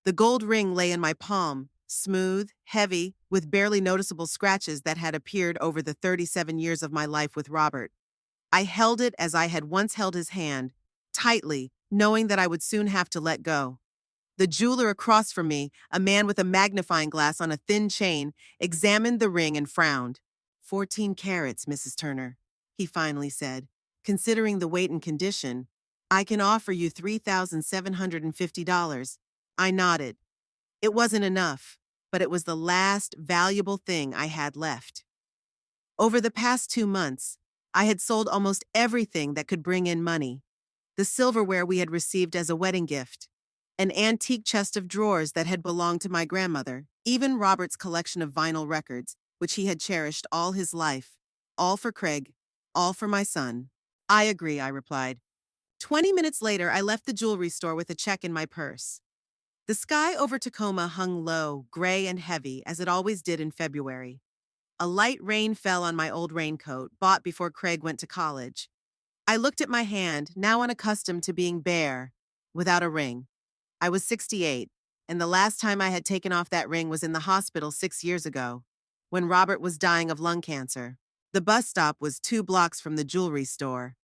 The gold ring lay in my palm, smooth, heavy, with barely noticeable scratches that had appeared over the 37 years of my life with Robert. I held it as I had once held his hand, tightly, knowing that I would soon have to let go. The jeweler across from me, a man with a magnifying glass on a thin chain, examined the ring and frowned. 14 carats, Mrs. Turner, he finally said. Considering the weight and condition, I can offer you $3,750. I nodded. It wasn't enough, but it was the last valuable thing I had left. Over the past 2 months, I had sold almost everything that could bring in money. The silverware we had received as a wedding gift, an antique chest of drawers that had belonged to my grandmother, even Robert's collection of vinyl records, which he had cherished all his life. All for Craig, all for my son. I agree, I replied. 20 minutes later, I left the jewelry store with a check in my purse. The sky over Tacoma hung low, gray and heavy, as it always did in February. A light rain fell on my old raincoat, bought before Craig went to college. I looked at my hand, now unaccustomed to being bare, without a ring. I was 68, and the last time I had taken off that ring was in the hospital 6 years ago, when Robert was dying of lung cancer. The bus stop was 2 blocks from the jewelry store.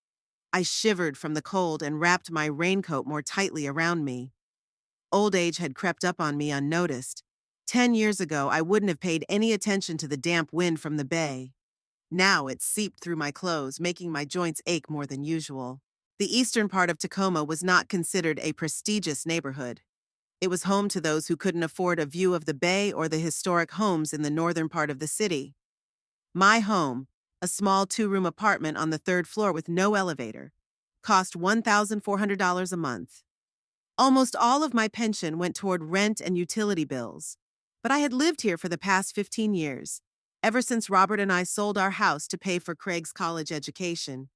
I shivered from the cold and wrapped my raincoat more tightly around me. Old age had crept up on me unnoticed. 10 years ago, I wouldn't have paid any attention to the damp wind from the bay. Now it seeped through my clothes, making my joints ache more than usual. The eastern part of Tacoma was not considered a prestigious neighborhood. It was home to those who couldn't afford a view of the bay or the historic homes in the northern part of the city. My home, a small 2-room apartment on the 3rd floor with no elevator, cost $1,400 a month. Almost all of my pension went toward rent and utility bills. But I had lived here for the past 15 years, ever since Robert and I sold our house to pay for Craig's college education.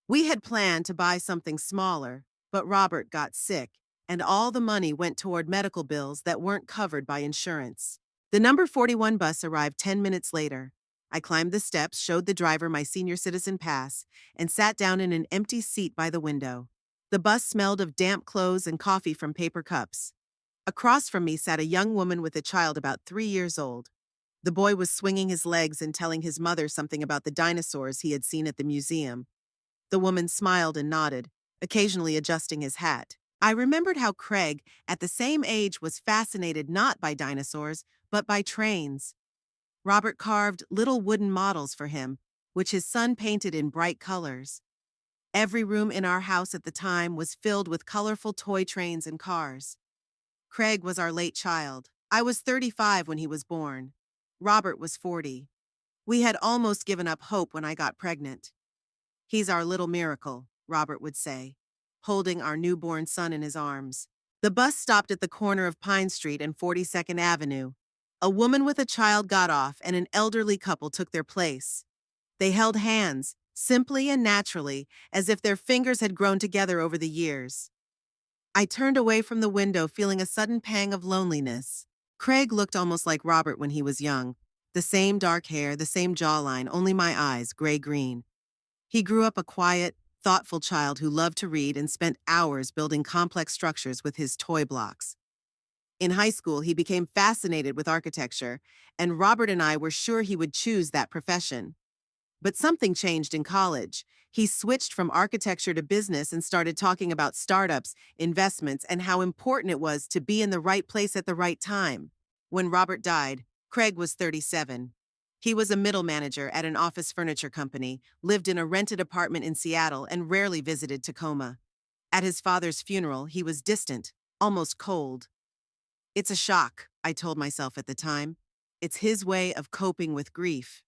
We had planned to buy something smaller, but Robert got sick, and all the money went toward medical bills that weren't covered by insurance. The number 41 bus arrived 10 minutes later. I climbed the steps, showed the driver my senior citizen pass, and sat down in an empty seat by the window. The bus smelled of damp clothes and coffee from paper cups. Across from me sat a young woman with a child about 3 years old. The boy was swinging his legs and telling his mother something about the dinosaurs he had seen at the museum. The woman smiled and nodded, occasionally adjusting his hat. I remembered how Craig, at the same age, was fascinated not by dinosaurs, but by trains. Robert carved little wooden models for him, which his son painted in bright colors. Every room in our house at the time was filled with colorful toy trains and cars. Craig was our late child. I was 35 when he was born. Robert was 40. We had almost given up hope when I got pregnant. He's our little miracle, Robert would say, holding our newborn son in his arms. The bus stopped at the corner of Pine Street and 42nd Avenue. A woman with a child got off and an elderly couple took their place. They held hands, simply and naturally, as if their fingers had grown together over the years. I turned away from the window, feeling a sudden pang of loneliness. Craig looked almost like Robert when he was young. The same dark hair, the same jawline, only my eyes, gray-green. He grew up a quiet, thoughtful child who loved to read and spent hours building complex structures with his toy blocks. In high school, he became fascinated with architecture, and Robert and I were sure he would choose that profession. But something changed in college. He switched from architecture to business and started talking about startups, investments, and how important it was to be in the right place at the right time. When Robert died, Craig was 37. He was a middle manager at an office furniture company, lived in a rented apartment in Seattle, and rarely visited Tacoma. At his father's funeral, he was distant, almost cold. It's a shock, I told myself at the time. It's his way of coping with grief.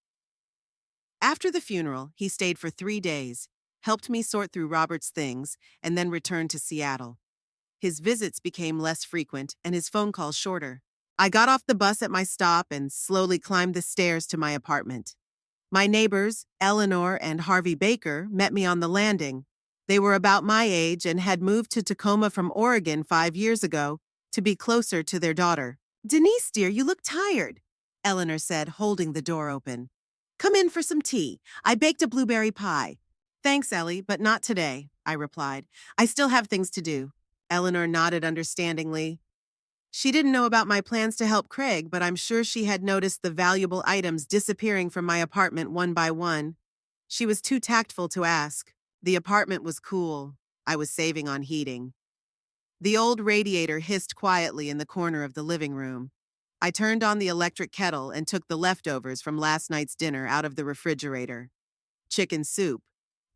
After the funeral, he stayed for 3 days, helped me sort through Robert's things, and then returned to Seattle. His visits became less frequent and his phone calls shorter. I got off the bus at my stop and slowly climbed the stairs to my apartment. My neighbors, Eleanor and Harvey Baker, met me on the landing. They were about my age and had moved to Tacoma from Oregon 5 years ago to be closer to their daughter. "Denise, dear, you look tired," Eleanor said, holding the door open. "Come in for some tea. I baked a blueberry pie." "Thanks, Ellie, but not today," I replied. "I still have things to do." Eleanor nodded understandingly. She didn't know about my plans to help Craig, but I'm sure she had noticed the valuable items disappearing from my apartment one by one. She was too tactful to ask. The apartment was cool. I was saving on heating. The old radiator hissed quietly in the corner of the living room. I turned on the electric kettle and took the leftovers from last night's dinner out of the refrigerator. Chicken soup,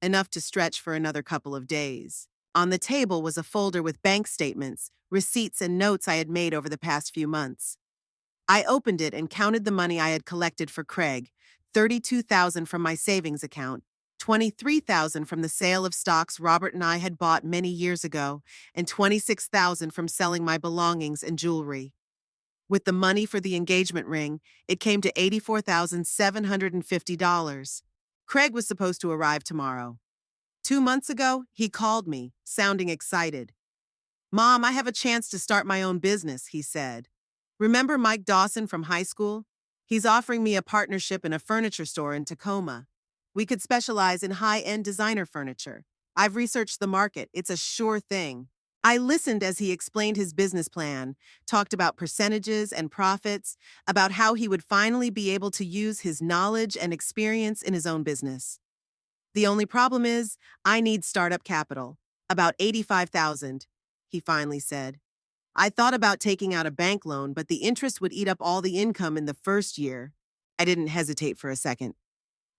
enough to stretch for another couple of days. On the table was a folder with bank statements, receipts, and notes I had made over the past few months. I opened it and counted the money I had collected for Craig, 32,000 from my savings account, 23,000 from the sale of stocks Robert and I had bought many years ago, and 26,000 from selling my belongings and jewelry. With the money for the engagement ring, it came to $84,750. Craig was supposed to arrive tomorrow. 2 months ago, he called me, sounding excited. "Mom, I have a chance to start my own business," he said. "Remember Mike Dawson from high school? He's offering me a partnership in a furniture store in Tacoma. We could specialize in high-end designer furniture. I've researched the market. It's a sure thing." I listened as he explained his business plan, talked about percentages and profits, about how he would finally be able to use his knowledge and experience in his own business. "The only problem is, I need startup capital. About 85,000, he finally said. "I thought about taking out a bank loan, but the interest would eat up all the income in the first year." I didn't hesitate for a second.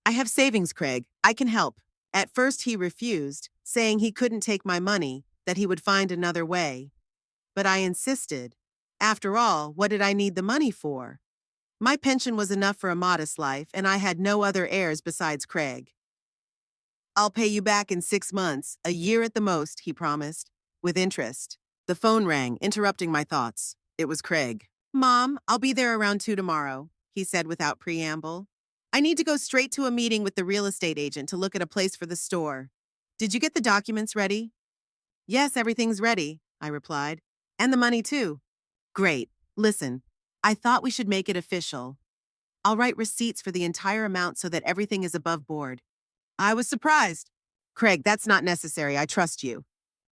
"I have savings, Craig. I can help." At first he refused, saying he couldn't take my money, that he would find another way. But I insisted. After all, what did I need the money for? My pension was enough for a modest life, and I had no other heirs besides Craig. "I'll pay you back in 6 months, a year at the most," he promised, with interest. The phone rang, interrupting my thoughts. It was Craig. "Mom, I'll be there around 2 tomorrow," he said without preamble. "I need to go straight to a meeting with the real estate agent to look at a place for the store. Did you get the documents ready?" "Yes, everything's ready," I replied. "And the money too." "Great. Listen, I thought we should make it official. I'll write receipts for the entire amount so that everything is above board." I was surprised. "Craig, that's not necessary. I trust you."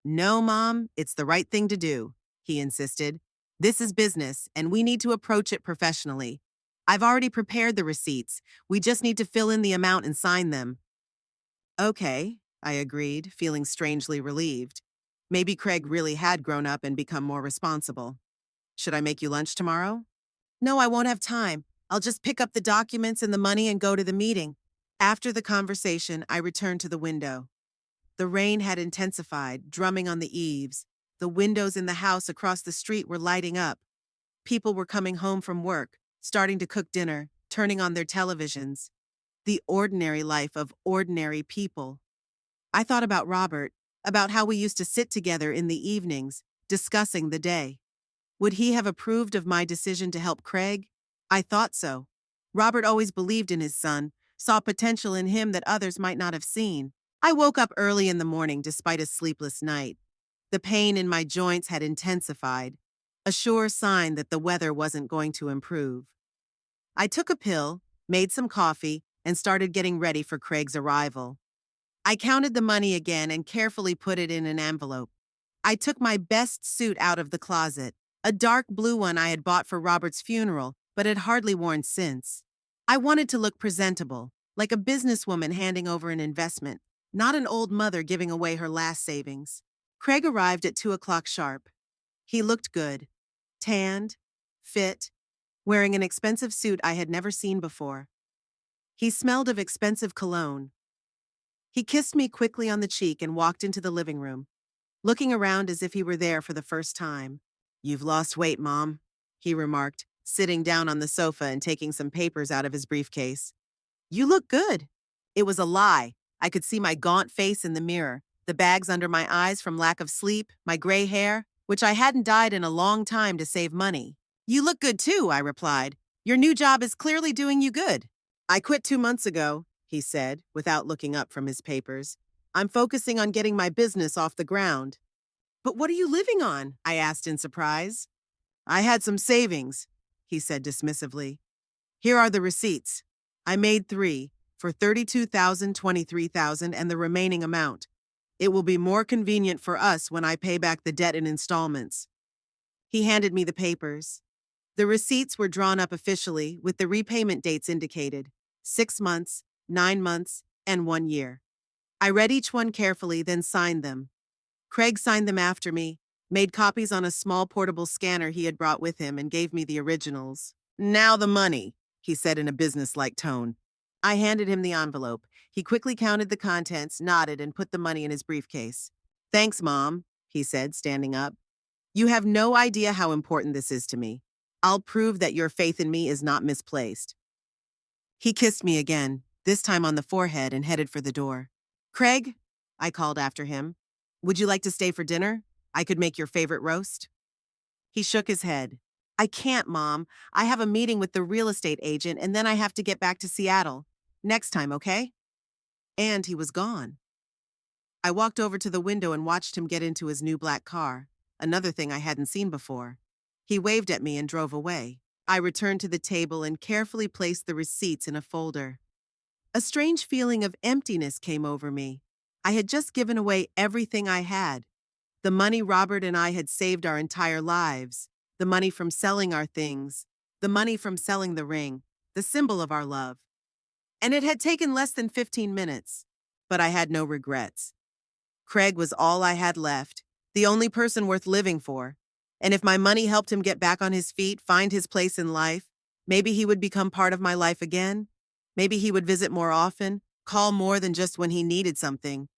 "No, Mom, it's the right thing to do," he insisted. "This is business, and we need to approach it professionally. I've already prepared the receipts. We just need to fill in the amount and sign them." "Okay," I agreed, feeling strangely relieved. Maybe Craig really had grown up and become more responsible. "Should I make you lunch tomorrow?" "No, I won't have time. I'll just pick up the documents and the money and go to the meeting." After the conversation, I returned to the window. The rain had intensified, drumming on the eaves. The windows in the house across the street were lighting up. People were coming home from work, starting to cook dinner, turning on their televisions. The ordinary life of ordinary people. I thought about Robert, about how we used to sit together in the evenings, discussing the day. Would he have approved of my decision to help Craig? I thought so. Robert always believed in his son, saw potential in him that others might not have seen. I woke up early in the morning despite a sleepless night. The pain in my joints had intensified, a sure sign that the weather wasn't going to improve. I took a pill, made some coffee, and started getting ready for Craig's arrival. I counted the money again and carefully put it in an envelope. I took my best suit out of the closet, a dark blue one I had bought for Robert's funeral, but had hardly worn since. I wanted to look presentable, like a businesswoman handing over an investment, not an old mother giving away her last savings. Craig arrived at 2 o'clock sharp. He looked good, tanned, fit, wearing an expensive suit I had never seen before. He smelled of expensive cologne. He kissed me quickly on the cheek and walked into the living room, looking around as if he were there for the first time. "You've lost weight, Mom," he remarked, sitting down on the sofa and taking some papers out of his briefcase. "You look good." It was a lie. I could see my gaunt face in the mirror, the bags under my eyes from lack of sleep, my gray hair, which I hadn't dyed in a long time to save money. "You look good too," I replied. "Your new job is clearly doing you good." "I quit 2 months ago," he said, without looking up from his papers. "I'm focusing on getting my business off the ground." "But what are you living on?" I asked in surprise. "I had some savings," he said dismissively. "Here are the receipts. I made 3, for 32,000, 23,000, and the remaining amount. It will be more convenient for us when I pay back the debt in installments." He handed me the papers. The receipts were drawn up officially with the repayment dates indicated: 6 months, 9 months, and 1 year. I read each one carefully, then signed them. Craig signed them after me, made copies on a small portable scanner he had brought with him, and gave me the originals. "Now the money," he said in a businesslike tone. I handed him the envelope. He quickly counted the contents, nodded, and put the money in his briefcase. "Thanks, Mom," he said, standing up. "You have no idea how important this is to me. I'll prove that your faith in me is not misplaced." He kissed me again, this time on the forehead, and headed for the door. "Craig," I called after him, "would you like to stay for dinner? I could make your favorite roast." He shook his head. "I can't, Mom. I have a meeting with the real estate agent, and then I have to get back to Seattle. Next time, okay?" And he was gone. I walked over to the window and watched him get into his new black car, another thing I hadn't seen before. He waved at me and drove away. I returned to the table and carefully placed the receipts in a folder. A strange feeling of emptiness came over me. I had just given away everything I had. The money Robert and I had saved our entire lives, the money from selling our things, the money from selling the ring, the symbol of our love. And it had taken less than 15 minutes. But I had no regrets. Craig was all I had left, the only person worth living for. And if my money helped him get back on his feet, find his place in life, maybe he would become part of my life again. Maybe he would visit more often, call more than just when he needed something.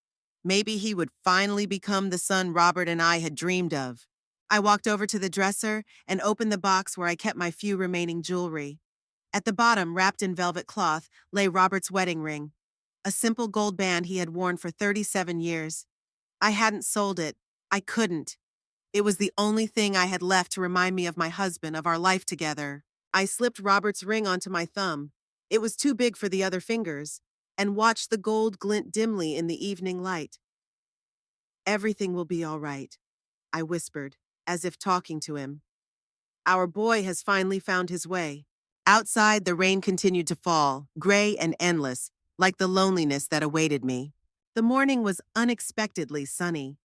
Maybe he would finally become the son Robert and I had dreamed of. I walked over to the dresser and opened the box where I kept my few remaining jewelry. At the bottom, wrapped in velvet cloth, lay Robert's wedding ring, a simple gold band he had worn for 37 years. I hadn't sold it. I couldn't. It was the only thing I had left to remind me of my husband, of our life together. I slipped Robert's ring onto my thumb. It was too big for the other fingers, and watched the gold glint dimly in the evening light. "Everything will be all right," I whispered, as if talking to him. "Our boy has finally found his way." Outside, the rain continued to fall, gray and endless, like the loneliness that awaited me. The morning was unexpectedly sunny.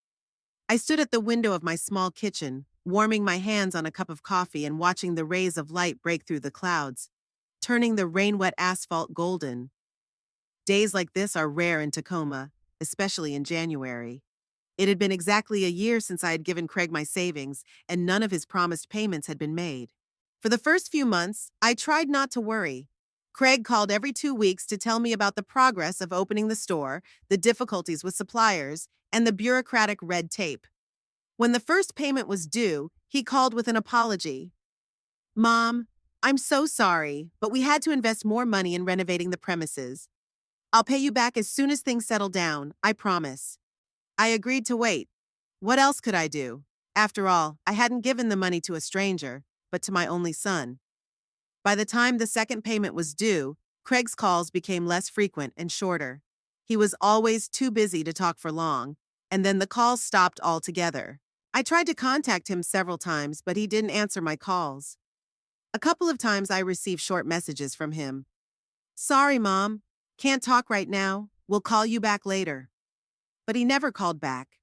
I stood at the window of my small kitchen, warming my hands on a cup of coffee and watching the rays of light break through the clouds, turning the rain-wet asphalt golden. Days like this are rare in Tacoma, especially in January. It had been exactly a year since I had given Craig my savings, and none of his promised payments had been made. For the first few months, I tried not to worry. Craig called every 2 weeks to tell me about the progress of opening the store, the difficulties with suppliers, and the bureaucratic red tape. When the first payment was due, he called with an apology. "Mom, I'm so sorry, but we had to invest more money in renovating the premises. I'll pay you back as soon as things settle down, I promise." I agreed to wait. What else could I do? After all, I hadn't given the money to a stranger, but to my only son. By the time the second payment was due, Craig's calls became less frequent and shorter. He was always too busy to talk for long, and then the calls stopped altogether. I tried to contact him several times, but he didn't answer my calls. A couple of times I received short messages from him. "Sorry, Mom. Can't talk right now. We'll call you back later." But he never called back.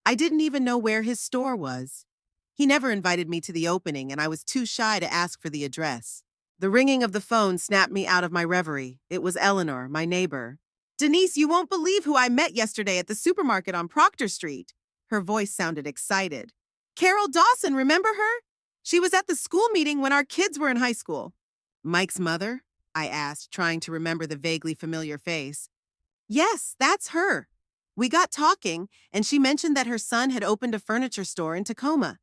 I didn't even know where his store was. He never invited me to the opening, and I was too shy to ask for the address. The ringing of the phone snapped me out of my reverie. It was Eleanor, my neighbor. "Denise, you won't believe who I met yesterday at the supermarket on Proctor Street." Her voice sounded excited. "Carol Dawson, remember her? She was at the school meeting when our kids were in high school." "Mike's mother?" I asked, trying to remember the vaguely familiar face. "Yes, that's her. We got talking, and she mentioned that her son had opened a furniture store in Tacoma.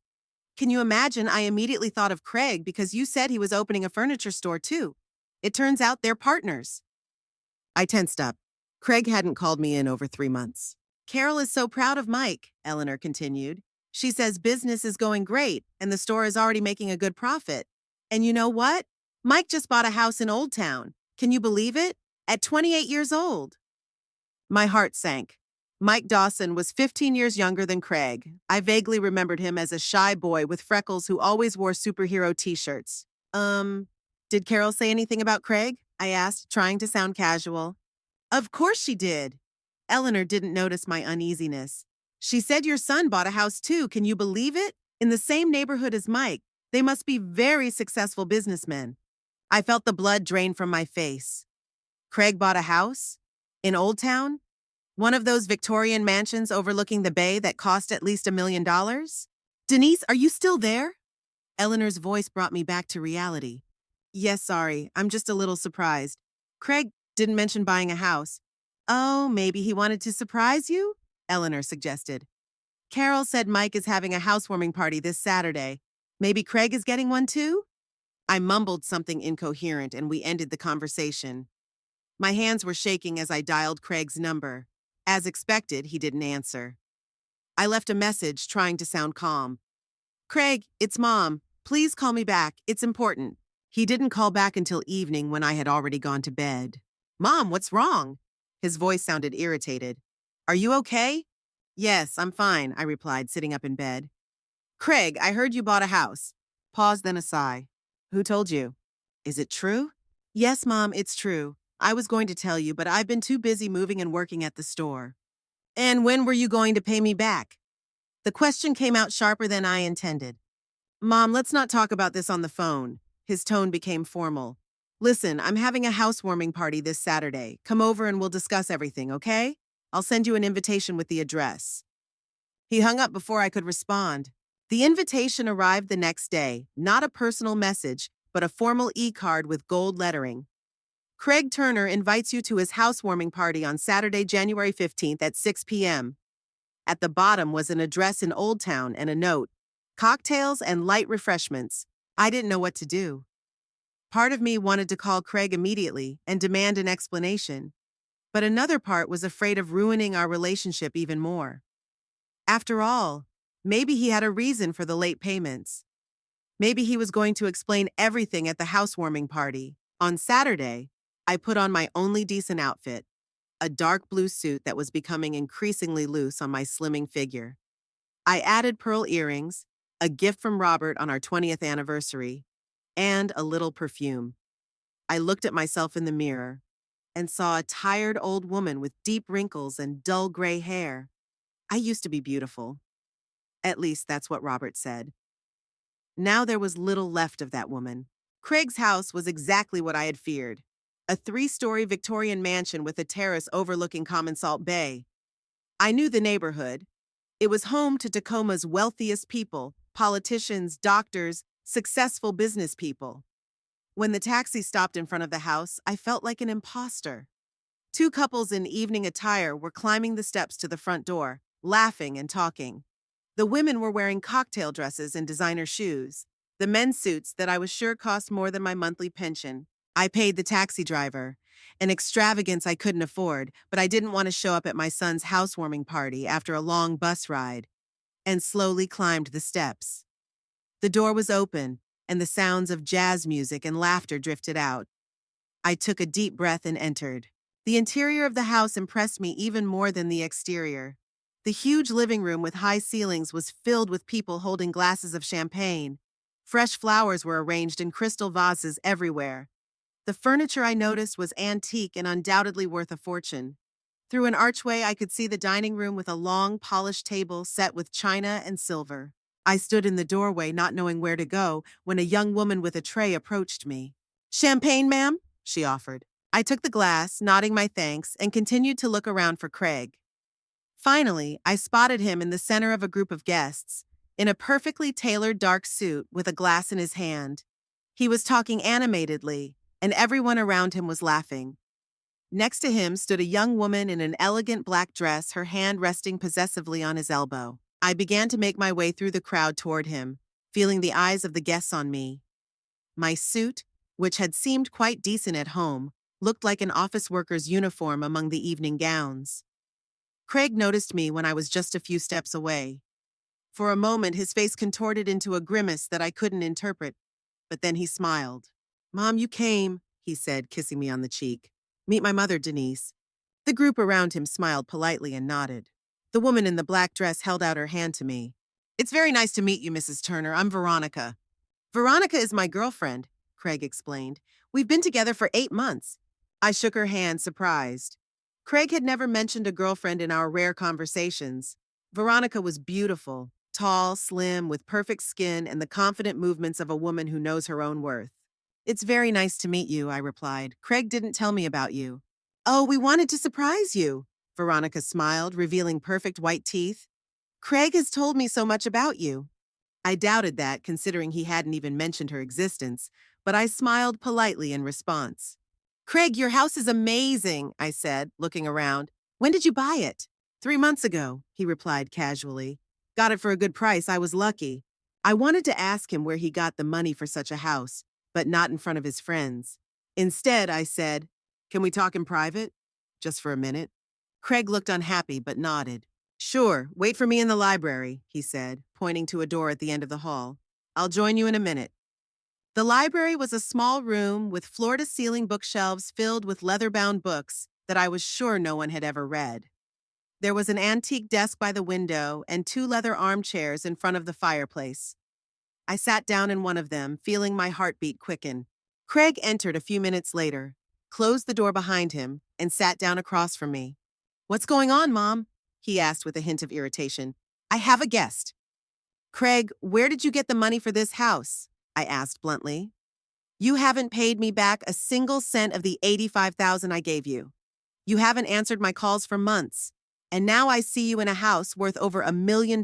Can you imagine, I immediately thought of Craig because you said he was opening a furniture store too. It turns out they're partners." I tensed up. Craig hadn't called me in over 3 months. "Carol is so proud of Mike," Eleanor continued. "She says business is going great, and the store is already making a good profit. And you know what? Mike just bought a house in Old Town. Can you believe it? At 28 years old." My heart sank. Mike Dawson was 15 years younger than Craig. I vaguely remembered him as a shy boy with freckles who always wore superhero t-shirts. Did Carol say anything about Craig?" I asked, trying to sound casual. "Of course she did." Eleanor didn't notice my uneasiness. "She said your son bought a house too. Can you believe it? In the same neighborhood as Mike. They must be very successful businessmen. I felt the blood drain from my face. Craig bought a house? In Old Town? One of those Victorian mansions overlooking the bay that cost at least $1 million? Denise, are you still there? Eleanor's voice brought me back to reality. Yes, sorry, I'm just a little surprised. Craig didn't mention buying a house. Oh, maybe he wanted to surprise you? Eleanor suggested. Carol said Mike is having a housewarming party this Saturday. Maybe Craig is getting one too? I mumbled something incoherent and we ended the conversation. My hands were shaking as I dialed Craig's number. As expected, he didn't answer. I left a message trying to sound calm. Craig, it's Mom. Please call me back. It's important. He didn't call back until evening when I had already gone to bed. Mom, what's wrong? His voice sounded irritated. Are you okay? Yes, I'm fine, I replied, sitting up in bed. Craig, I heard you bought a house. Pause, then a sigh. Who told you? Is it true? Yes, Mom, it's true. I was going to tell you, but I've been too busy moving and working at the store. And when were you going to pay me back? The question came out sharper than I intended. Mom, let's not talk about this on the phone. His tone became formal. Listen, I'm having a housewarming party this Saturday. Come over and we'll discuss everything, okay? I'll send you an invitation with the address. He hung up before I could respond. The invitation arrived the next day, not a personal message, but a formal e-card with gold lettering. Craig Turner invites you to his housewarming party on Saturday, January 15th at 6 p.m. At the bottom was an address in Old Town and a note, cocktails and light refreshments. I didn't know what to do. Part of me wanted to call Craig immediately and demand an explanation, but another part was afraid of ruining our relationship even more. After all, maybe he had a reason for the late payments. Maybe he was going to explain everything at the housewarming party. On Saturday, I put on my only decent outfit, a dark blue suit that was becoming increasingly loose on my slimming figure. I added pearl earrings, a gift from Robert on our 20th anniversary, and a little perfume. I looked at myself in the mirror and saw a tired old woman with deep wrinkles and dull gray hair. I used to be beautiful. At least that's what Robert said. Now there was little left of that woman. Craig's house was exactly what I had feared. A 3-story Victorian mansion with a terrace overlooking Common Salt Bay. I knew the neighborhood. It was home to Tacoma's wealthiest people, politicians, doctors, successful business people. When the taxi stopped in front of the house, I felt like an imposter. 2 couples in evening attire were climbing the steps to the front door, laughing and talking. The women were wearing cocktail dresses and designer shoes. The men's suits that I was sure cost more than my monthly pension. I paid the taxi driver, an extravagance I couldn't afford, but I didn't want to show up at my son's housewarming party after a long bus ride, and slowly climbed the steps. The door was open, and the sounds of jazz music and laughter drifted out. I took a deep breath and entered. The interior of the house impressed me even more than the exterior. The huge living room with high ceilings was filled with people holding glasses of champagne. Fresh flowers were arranged in crystal vases everywhere. The furniture I noticed was antique and undoubtedly worth a fortune. Through an archway, I could see the dining room with a long, polished table set with china and silver. I stood in the doorway, not knowing where to go, when a young woman with a tray approached me. "Champagne, ma'am?" she offered. I took the glass, nodding my thanks, and continued to look around for Craig. Finally, I spotted him in the center of a group of guests, in a perfectly tailored dark suit with a glass in his hand. He was talking animatedly, and everyone around him was laughing. Next to him stood a young woman in an elegant black dress, her hand resting possessively on his elbow. I began to make my way through the crowd toward him, feeling the eyes of the guests on me. My suit, which had seemed quite decent at home, looked like an office worker's uniform among the evening gowns. Craig noticed me when I was just a few steps away. For a moment, his face contorted into a grimace that I couldn't interpret, but then he smiled. "Mom, you came," he said, kissing me on the cheek. "Meet my mother, Denise." The group around him smiled politely and nodded. The woman in the black dress held out her hand to me. "It's very nice to meet you, Mrs. Turner. I'm Veronica." "Veronica is my girlfriend," Craig explained. "We've been together for 8 months." I shook her hand, surprised. Craig had never mentioned a girlfriend in our rare conversations. Veronica was beautiful, tall, slim, with perfect skin and the confident movements of a woman who knows her own worth. It's very nice to meet you, I replied. Craig didn't tell me about you. Oh, we wanted to surprise you. Veronica smiled, revealing perfect white teeth. Craig has told me so much about you. I doubted that, considering he hadn't even mentioned her existence, but I smiled politely in response. Craig, your house is amazing, I said, looking around. When did you buy it? 3 months ago, he replied casually. Got it for a good price, I was lucky. I wanted to ask him where he got the money for such a house, but not in front of his friends. Instead, I said, Can we talk in private? Just for a minute. Craig looked unhappy but nodded. Sure, wait for me in the library, he said, pointing to a door at the end of the hall. I'll join you in a minute. The library was a small room with floor-to-ceiling bookshelves filled with leather-bound books that I was sure no one had ever read. There was an antique desk by the window and 2 leather armchairs in front of the fireplace. I sat down in one of them, feeling my heartbeat quicken. Craig entered a few minutes later, closed the door behind him, and sat down across from me. What's going on, Mom? He asked with a hint of irritation. I have a guest. Craig, where did you get the money for this house? I asked bluntly. You haven't paid me back a single cent of the $85,000 I gave you. You haven't answered my calls for months, and now I see you in a house worth over $1 million.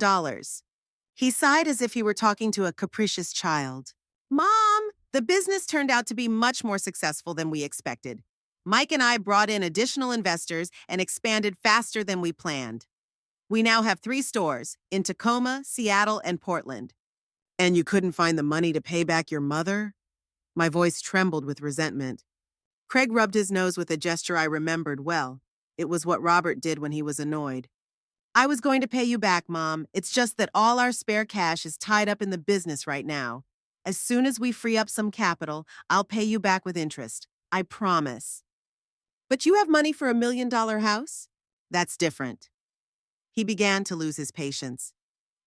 He sighed as if he were talking to a capricious child. Mom, the business turned out to be much more successful than we expected. Mike and I brought in additional investors and expanded faster than we planned. We now have 3 stores in Tacoma, Seattle, and Portland. And you couldn't find the money to pay back your mother? My voice trembled with resentment. Craig rubbed his nose with a gesture I remembered well. It was what Robert did when he was annoyed. I was going to pay you back, Mom. It's just that all our spare cash is tied up in the business right now. As soon as we free up some capital, I'll pay you back with interest. I promise. But you have money for $1 million house? That's different. He began to lose his patience.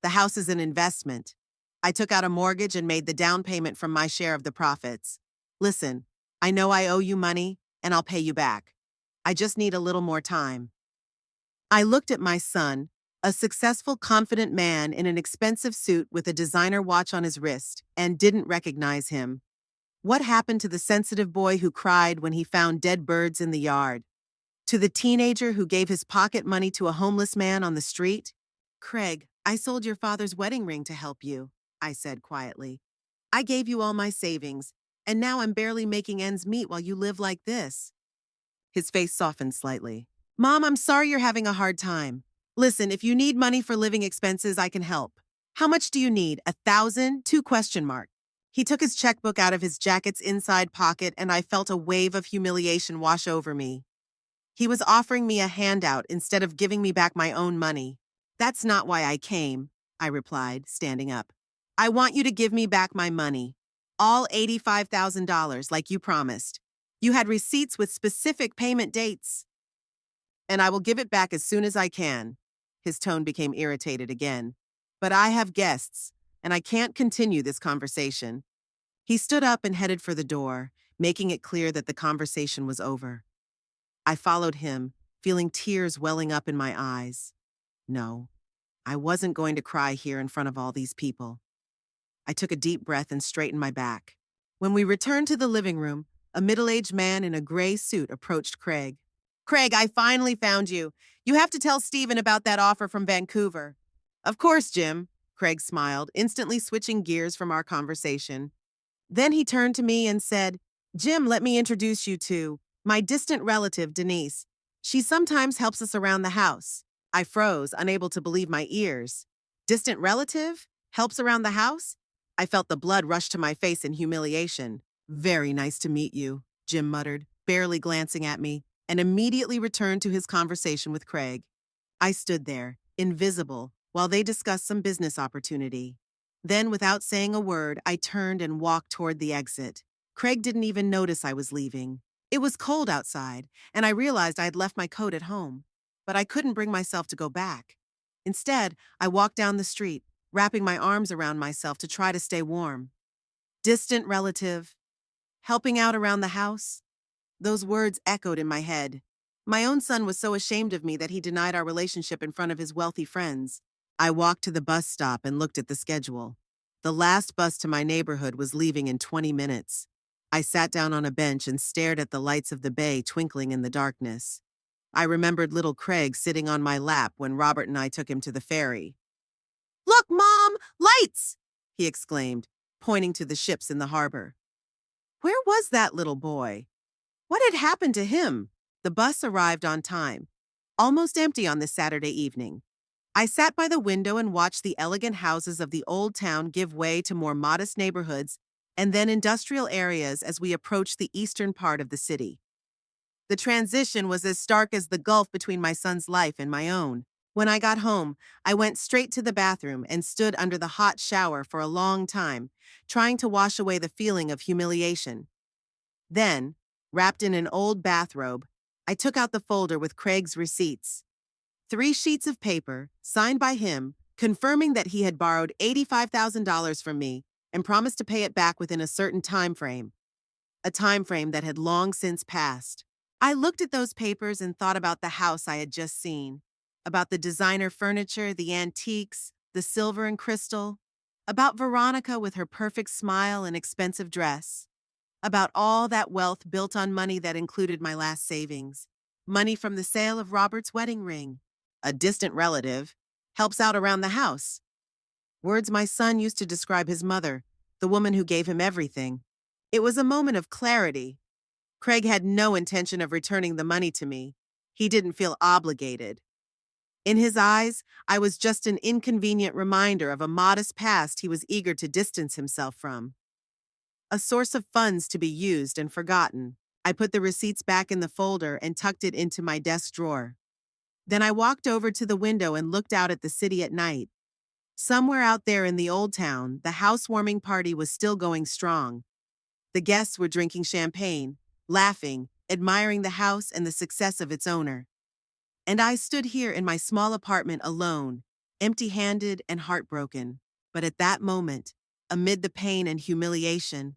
The house is an investment. I took out a mortgage and made the down payment from my share of the profits. Listen, I know I owe you money, and I'll pay you back. I just need a little more time. I looked at my son, a successful, confident man in an expensive suit with a designer watch on his wrist, and didn't recognize him. What happened to the sensitive boy who cried when he found dead birds in the yard? To the teenager who gave his pocket money to a homeless man on the street? Craig, I sold your father's wedding ring to help you, I said quietly. I gave you all my savings, and now I'm barely making ends meet while you live like this. His face softened slightly. Mom, I'm sorry you're having a hard time. Listen, if you need money for living expenses, I can help. How much do you need? 1,000? 2 question mark. He took his checkbook out of his jacket's inside pocket, and I felt a wave of humiliation wash over me. He was offering me a handout instead of giving me back my own money. That's not why I came, I replied, standing up. I want you to give me back my money. All $85,000 like you promised. You had receipts with specific payment dates. And I will give it back as soon as I can. His tone became irritated again. But I have guests, and I can't continue this conversation. He stood up and headed for the door, making it clear that the conversation was over. I followed him, feeling tears welling up in my eyes. No, I wasn't going to cry here in front of all these people. I took a deep breath and straightened my back. When we returned to the living room, a middle-aged man in a gray suit approached Craig. Craig, I finally found you. You have to tell Stephen about that offer from Vancouver. Of course, Jim, Craig smiled, instantly switching gears from our conversation. Then he turned to me and said, Jim, let me introduce you to my distant relative, Denise. She sometimes helps us around the house. I froze, unable to believe my ears. Distant relative? Helps around the house? I felt the blood rush to my face in humiliation. Very nice to meet you, Jim muttered, barely glancing at me, and immediately returned to his conversation with Craig. I stood there, invisible, while they discussed some business opportunity. Then, without saying a word, I turned and walked toward the exit. Craig didn't even notice I was leaving. It was cold outside, and I realized I had left my coat at home. But I couldn't bring myself to go back. Instead, I walked down the street, wrapping my arms around myself to try to stay warm. Distant relative. Helping out around the house. Those words echoed in my head. My own son was so ashamed of me that he denied our relationship in front of his wealthy friends. I walked to the bus stop and looked at the schedule. The last bus to my neighborhood was leaving in 20 minutes. I sat down on a bench and stared at the lights of the bay twinkling in the darkness. I remembered little Craig sitting on my lap when Robert and I took him to the ferry. "Look, Mom! Lights!" he exclaimed, pointing to the ships in the harbor. Where was that little boy? What had happened to him? The bus arrived on time, almost empty on this Saturday evening. I sat by the window and watched the elegant houses of the old town give way to more modest neighborhoods and then industrial areas as we approached the eastern part of the city. The transition was as stark as the gulf between my son's life and my own. When I got home, I went straight to the bathroom and stood under the hot shower for a long time, trying to wash away the feeling of humiliation. Then, wrapped in an old bathrobe, I took out the folder with Craig's receipts. 3 sheets of paper, signed by him, confirming that he had borrowed $85,000 from me and promised to pay it back within a certain time frame. A time frame that had long since passed. I looked at those papers and thought about the house I had just seen, about the designer furniture, the antiques, the silver and crystal, about Veronica with her perfect smile and expensive dress, about all that wealth built on money that included my last savings, money from the sale of Robert's wedding ring. A distant relative helps out around the house. Words my son used to describe his mother, the woman who gave him everything. It was a moment of clarity. Craig had no intention of returning the money to me. He didn't feel obligated. In his eyes, I was just an inconvenient reminder of a modest past he was eager to distance himself from. A source of funds to be used and forgotten. I put the receipts back in the folder and tucked it into my desk drawer. Then I walked over to the window and looked out at the city at night. Somewhere out there in the old town, the housewarming party was still going strong. The guests were drinking champagne, laughing, admiring the house and the success of its owner. And I stood here in my small apartment alone, empty-handed and heartbroken. But at that moment, amid the pain and humiliation,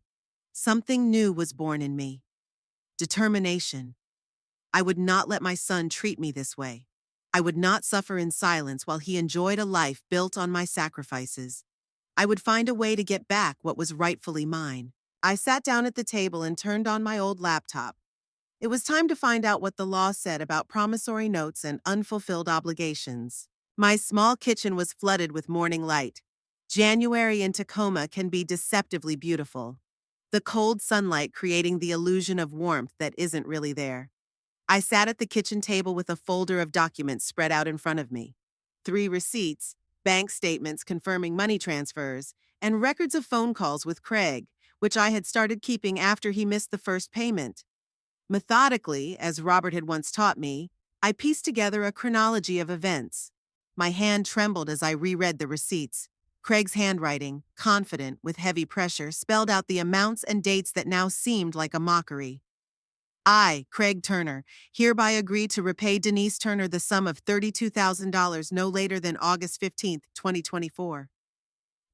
something new was born in me. Determination. I would not let my son treat me this way. I would not suffer in silence while he enjoyed a life built on my sacrifices. I would find a way to get back what was rightfully mine. I sat down at the table and turned on my old laptop. It was time to find out what the law said about promissory notes and unfulfilled obligations. My small kitchen was flooded with morning light. January in Tacoma can be deceptively beautiful. The cold sunlight creating the illusion of warmth that isn't really there. I sat at the kitchen table with a folder of documents spread out in front of me. 3 receipts, bank statements confirming money transfers, and records of phone calls with Craig, which I had started keeping after he missed the first payment. Methodically, as Robert had once taught me, I pieced together a chronology of events. My hand trembled as I reread the receipts. Craig's handwriting, confident, with heavy pressure, spelled out the amounts and dates that now seemed like a mockery. I, Craig Turner, hereby agree to repay Denise Turner the sum of $32,000 no later than August 15, 2024.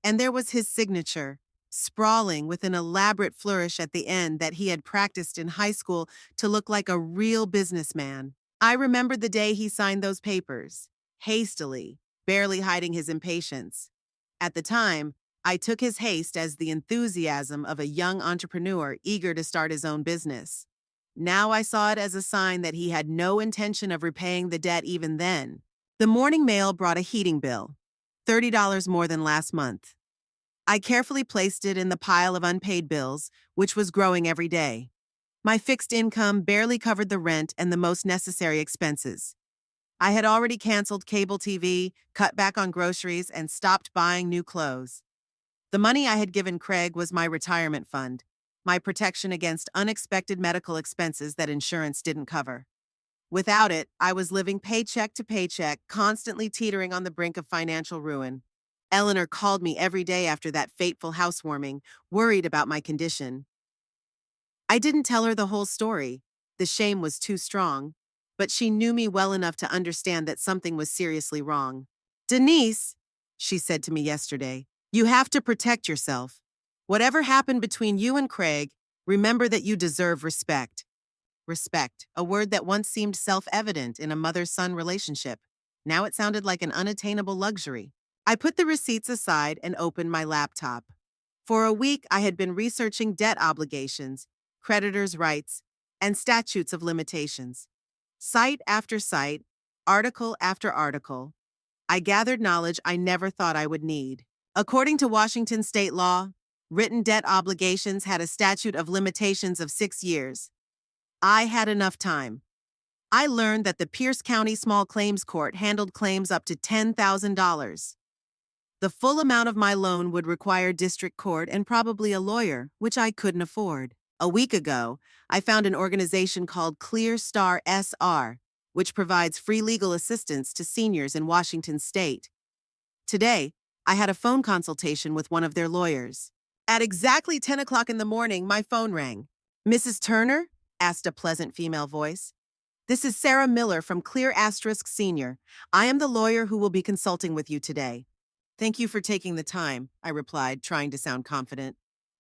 And there was his signature, sprawling with an elaborate flourish at the end that he had practiced in high school to look like a real businessman. I remembered the day he signed those papers, hastily, barely hiding his impatience. At the time, I took his haste as the enthusiasm of a young entrepreneur eager to start his own business. Now I saw it as a sign that he had no intention of repaying the debt even then. The morning mail brought a heating bill, $30 more than last month. I carefully placed it in the pile of unpaid bills, which was growing every day. My fixed income barely covered the rent and the most necessary expenses. I had already canceled cable TV, cut back on groceries, and stopped buying new clothes. The money I had given Craig was my retirement fund, my protection against unexpected medical expenses that insurance didn't cover. Without it, I was living paycheck to paycheck, constantly teetering on the brink of financial ruin. Eleanor called me every day after that fateful housewarming, worried about my condition. I didn't tell her the whole story. The shame was too strong, but she knew me well enough to understand that something was seriously wrong. "Denise," she said to me yesterday, "you have to protect yourself. Whatever happened between you and Craig, remember that you deserve respect." Respect, a word that once seemed self-evident in a mother-son relationship. Now it sounded like an unattainable luxury. I put the receipts aside and opened my laptop. For a week, I had been researching debt obligations, creditors' rights, and statutes of limitations. Site after site, article after article, I gathered knowledge I never thought I would need. According to Washington state law, written debt obligations had a statute of limitations of 6 years. I had enough time. I learned that the Pierce County Small Claims Court handled claims up to $10,000. The full amount of my loan would require district court and probably a lawyer, which I couldn't afford. A week ago, I found an organization called Clear Star SR, which provides free legal assistance to seniors in Washington state. Today, I had a phone consultation with one of their lawyers. At exactly 10 o'clock in the morning, my phone rang. "Mrs. Turner?" asked a pleasant female voice. "This is Sarah Miller from Clear Asterisk Senior. I am the lawyer who will be consulting with you today." "Thank you for taking the time," I replied, trying to sound confident.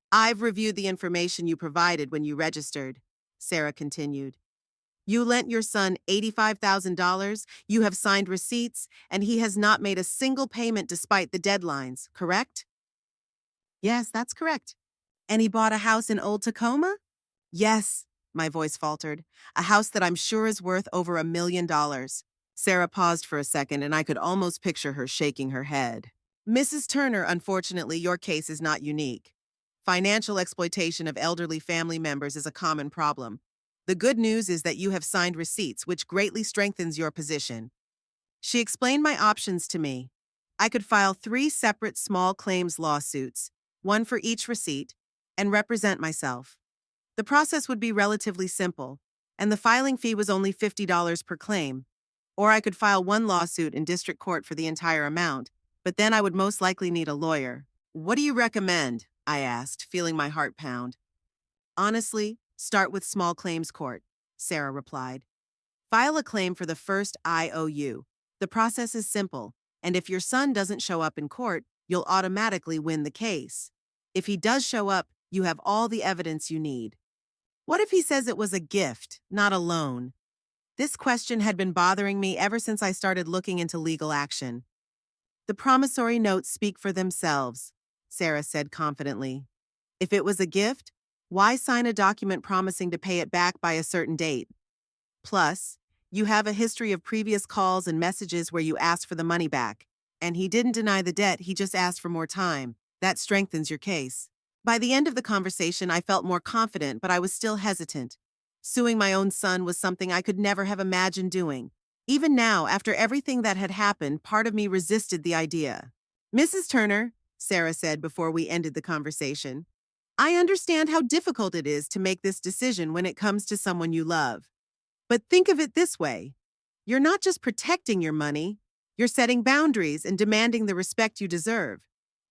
"I've reviewed the information you provided when you registered," Sarah continued. "You lent your son $85,000, you have signed receipts, and he has not made a single payment despite the deadlines, correct?" "Yes, that's correct." "And he bought a house in Old Tacoma?" "Yes," my voice faltered, "a house that I'm sure is worth over $1 million." Sarah paused for a second, and I could almost picture her shaking her head. "Mrs. Turner, unfortunately, your case is not unique. Financial exploitation of elderly family members is a common problem. The good news is that you have signed receipts, which greatly strengthens your position." She explained my options to me. I could file 3 separate small claims lawsuits, one for each receipt, and represent myself. The process would be relatively simple, and the filing fee was only $50 per claim. Or I could file one lawsuit in district court for the entire amount, but then I would most likely need a lawyer. "What do you recommend?" I asked, feeling my heart pound. "Honestly, start with small claims court," Sarah replied. "File a claim for the first IOU. The process is simple, and if your son doesn't show up in court, you'll automatically win the case. If he does show up, you have all the evidence you need." "What if he says it was a gift, not a loan?" This question had been bothering me ever since I started looking into legal action. "The promissory notes speak for themselves," Sarah said confidently. "If it was a gift, why sign a document promising to pay it back by a certain date? Plus, you have a history of previous calls and messages where you asked for the money back. And he didn't deny the debt, he just asked for more time. That strengthens your case." By the end of the conversation, I felt more confident, but I was still hesitant. Suing my own son was something I could never have imagined doing. Even now, after everything that had happened, part of me resisted the idea. "Mrs. Turner," Sarah said before we ended the conversation, "I understand how difficult it is to make this decision when it comes to someone you love. But think of it this way. You're not just protecting your money, you're setting boundaries and demanding the respect you deserve."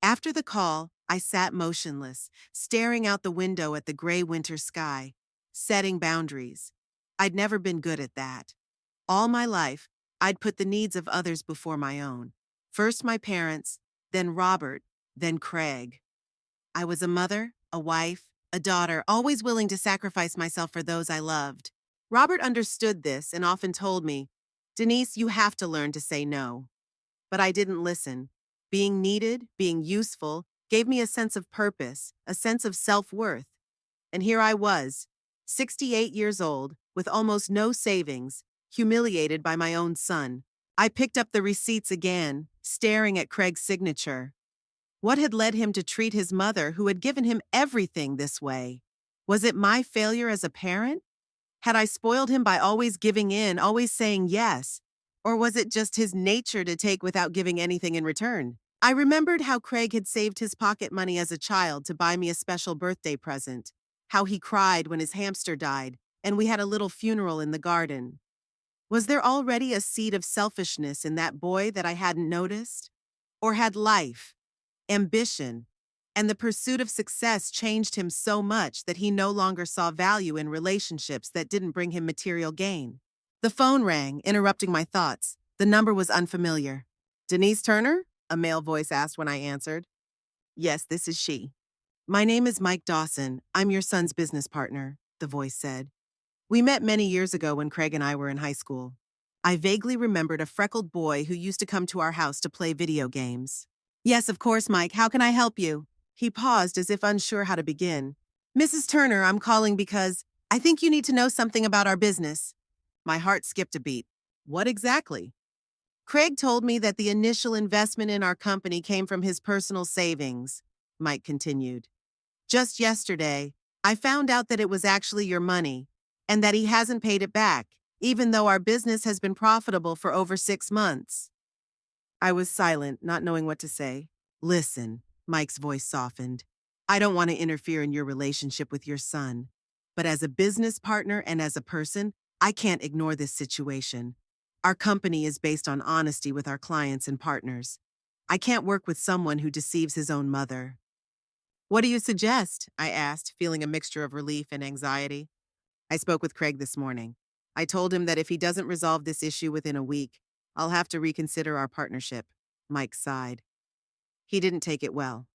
After the call, I sat motionless, staring out the window at the gray winter sky. Setting boundaries. I'd never been good at that. All my life, I'd put the needs of others before my own. First my parents, then Robert, then Craig. I was a mother, a wife, a daughter, always willing to sacrifice myself for those I loved. Robert understood this and often told me, "Denise, you have to learn to say no." But I didn't listen. Being needed, being useful, gave me a sense of purpose, a sense of self-worth. And here I was, 68 years old, with almost no savings, humiliated by my own son. I picked up the receipts again, staring at Craig's signature. What had led him to treat his mother, who had given him everything, this way? Was it my failure as a parent? Had I spoiled him by always giving in, always saying yes? Or was it just his nature to take without giving anything in return? I remembered how Craig had saved his pocket money as a child to buy me a special birthday present, how he cried when his hamster died, and we had a little funeral in the garden. Was there already a seed of selfishness in that boy that I hadn't noticed? Or had life, ambition, and the pursuit of success changed him so much that he no longer saw value in relationships that didn't bring him material gain? The phone rang, interrupting my thoughts. The number was unfamiliar. "Denise Turner?" a male voice asked when I answered. "Yes, this is she." "My name is Mike Dawson. I'm your son's business partner," the voice said. "We met many years ago when Craig and I were in high school." I vaguely remembered a freckled boy who used to come to our house to play video games. Yes, of course, Mike. How can I help you? He paused as if unsure how to begin. Mrs. Turner, I'm calling because I think you need to know something about our business. My heart skipped a beat. What exactly? Craig told me that the initial investment in our company came from his personal savings, Mike continued. Just yesterday, I found out that it was actually your money, and that he hasn't paid it back, even though our business has been profitable for over 6 months. I was silent, not knowing what to say. Listen, Mike's voice softened. I don't want to interfere in your relationship with your son, but as a business partner and as a person, I can't ignore this situation. Our company is based on honesty with our clients and partners. I can't work with someone who deceives his own mother. What do you suggest? I asked, feeling a mixture of relief and anxiety. I spoke with Craig this morning. I told him that if he doesn't resolve this issue within a week, I'll have to reconsider our partnership. Mike sighed. He didn't take it well.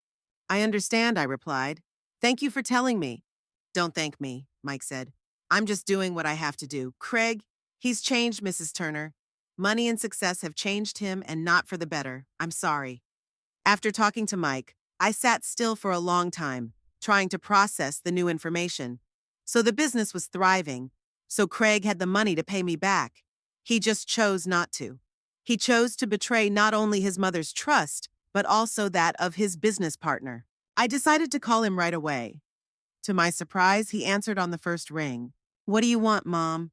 I understand, I replied. Thank you for telling me. Don't thank me, Mike said. I'm just doing what I have to do. Craig, he's changed, Mrs. Turner. Money and success have changed him and not for the better. I'm sorry. After talking to Mike, I sat still for a long time, trying to process the new information. So the business was thriving, so Craig had the money to pay me back. He just chose not to. He chose to betray not only his mother's trust, but also that of his business partner. I decided to call him right away. To my surprise, he answered on the first ring. What do you want, Mom?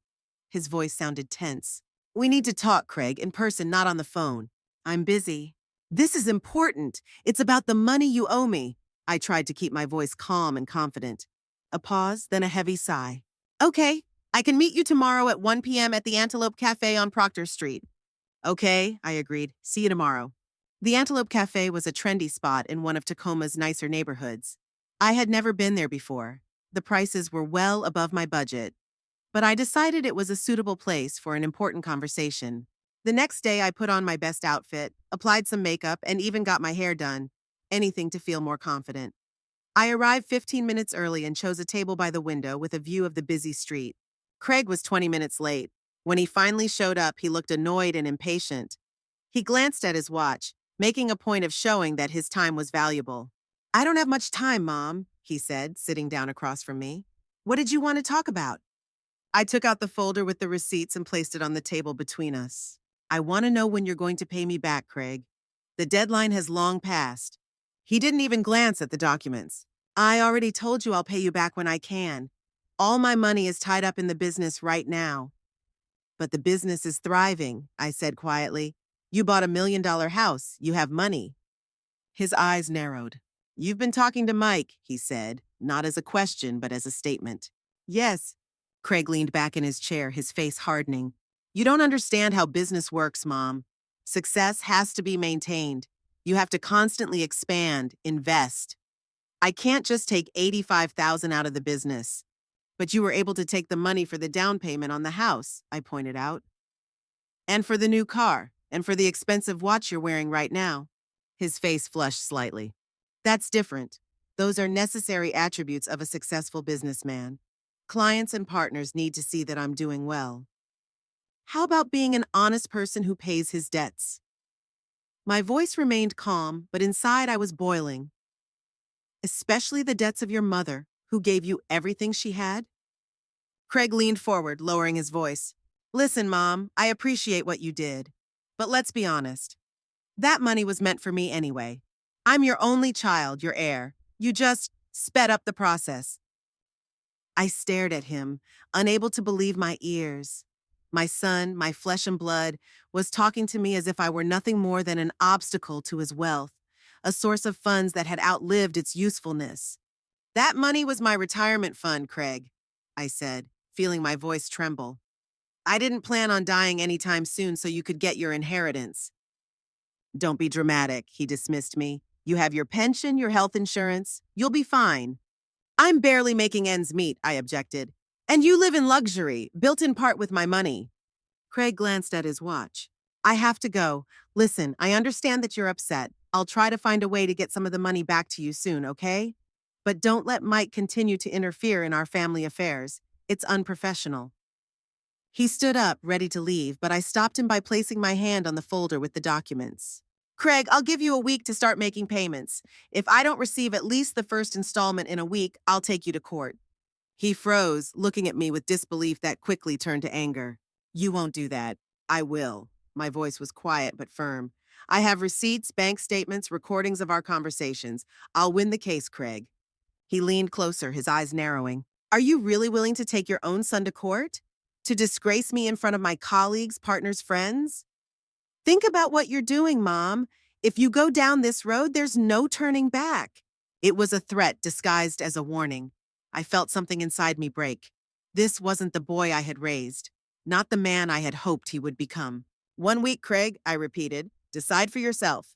His voice sounded tense. We need to talk, Craig, in person, not on the phone. I'm busy. This is important. It's about the money you owe me. I tried to keep my voice calm and confident. A pause, then a heavy sigh. Okay, I can meet you tomorrow at 1 p.m. at the Antelope Cafe on Proctor Street. Okay, I agreed. See you tomorrow. The Antelope Cafe was a trendy spot in one of Tacoma's nicer neighborhoods. I had never been there before. The prices were well above my budget, but I decided it was a suitable place for an important conversation. The next day, I put on my best outfit, applied some makeup, and even got my hair done. Anything to feel more confident. I arrived 15 minutes early and chose a table by the window with a view of the busy street. Craig was 20 minutes late. When he finally showed up, he looked annoyed and impatient. He glanced at his watch, making a point of showing that his time was valuable. I don't have much time, Mom, he said, sitting down across from me. What did you want to talk about? I took out the folder with the receipts and placed it on the table between us. I want to know when you're going to pay me back, Craig. The deadline has long passed. He didn't even glance at the documents. I already told you I'll pay you back when I can. All my money is tied up in the business right now. But the business is thriving, I said quietly. You bought $1 million house. You have money. His eyes narrowed. You've been talking to Mike, he said, not as a question, but as a statement. Yes. Craig leaned back in his chair, his face hardening. You don't understand how business works, Mom. Success has to be maintained. You have to constantly expand, invest. I can't just take $85,000 out of the business. But you were able to take the money for the down payment on the house, I pointed out. And for the new car, and for the expensive watch you're wearing right now. His face flushed slightly. That's different. Those are necessary attributes of a successful businessman. Clients and partners need to see that I'm doing well. How about being an honest person who pays his debts? My voice remained calm, but inside I was boiling. Especially the debts of your mother, who gave you everything she had? Craig leaned forward, lowering his voice. Listen, Mom, I appreciate what you did. But let's be honest. That money was meant for me anyway. I'm your only child, your heir. You just sped up the process. I stared at him, unable to believe my ears. My son, my flesh and blood, was talking to me as if I were nothing more than an obstacle to his wealth, a source of funds that had outlived its usefulness. That money was my retirement fund, Craig, I said, feeling my voice tremble. I didn't plan on dying anytime soon so you could get your inheritance. Don't be dramatic, he dismissed me. You have your pension, your health insurance. You'll be fine. I'm barely making ends meet, I objected. And you live in luxury, built in part with my money. Craig glanced at his watch. I have to go. Listen, I understand that you're upset. I'll try to find a way to get some of the money back to you soon, okay? But don't let Mike continue to interfere in our family affairs. It's unprofessional. He stood up, ready to leave, but I stopped him by placing my hand on the folder with the documents. Craig, I'll give you a week to start making payments. If I don't receive at least the first installment in a week, I'll take you to court. He froze, looking at me with disbelief that quickly turned to anger. You won't do that. I will. My voice was quiet but firm. I have receipts, bank statements, recordings of our conversations. I'll win the case, Craig. He leaned closer, his eyes narrowing. Are you really willing to take your own son to court? To disgrace me in front of my colleagues, partners, friends? Think about what you're doing, Mom. If you go down this road, there's no turning back. It was a threat disguised as a warning. I felt something inside me break. This wasn't the boy I had raised, not the man I had hoped he would become. 1 week, Craig, I repeated. Decide for yourself.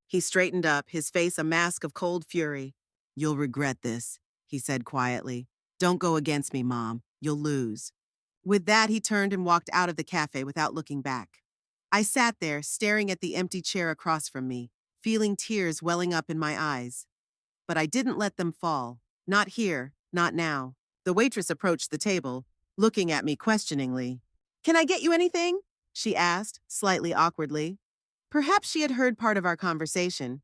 He straightened up, his face a mask of cold fury. You'll regret this, he said quietly. Don't go against me, Mom. You'll lose. With that, he turned and walked out of the cafe without looking back. I sat there, staring at the empty chair across from me, feeling tears welling up in my eyes. But I didn't let them fall. Not here, not now. The waitress approached the table, looking at me questioningly. Can I get you anything? She asked, slightly awkwardly. Perhaps she had heard part of our conversation.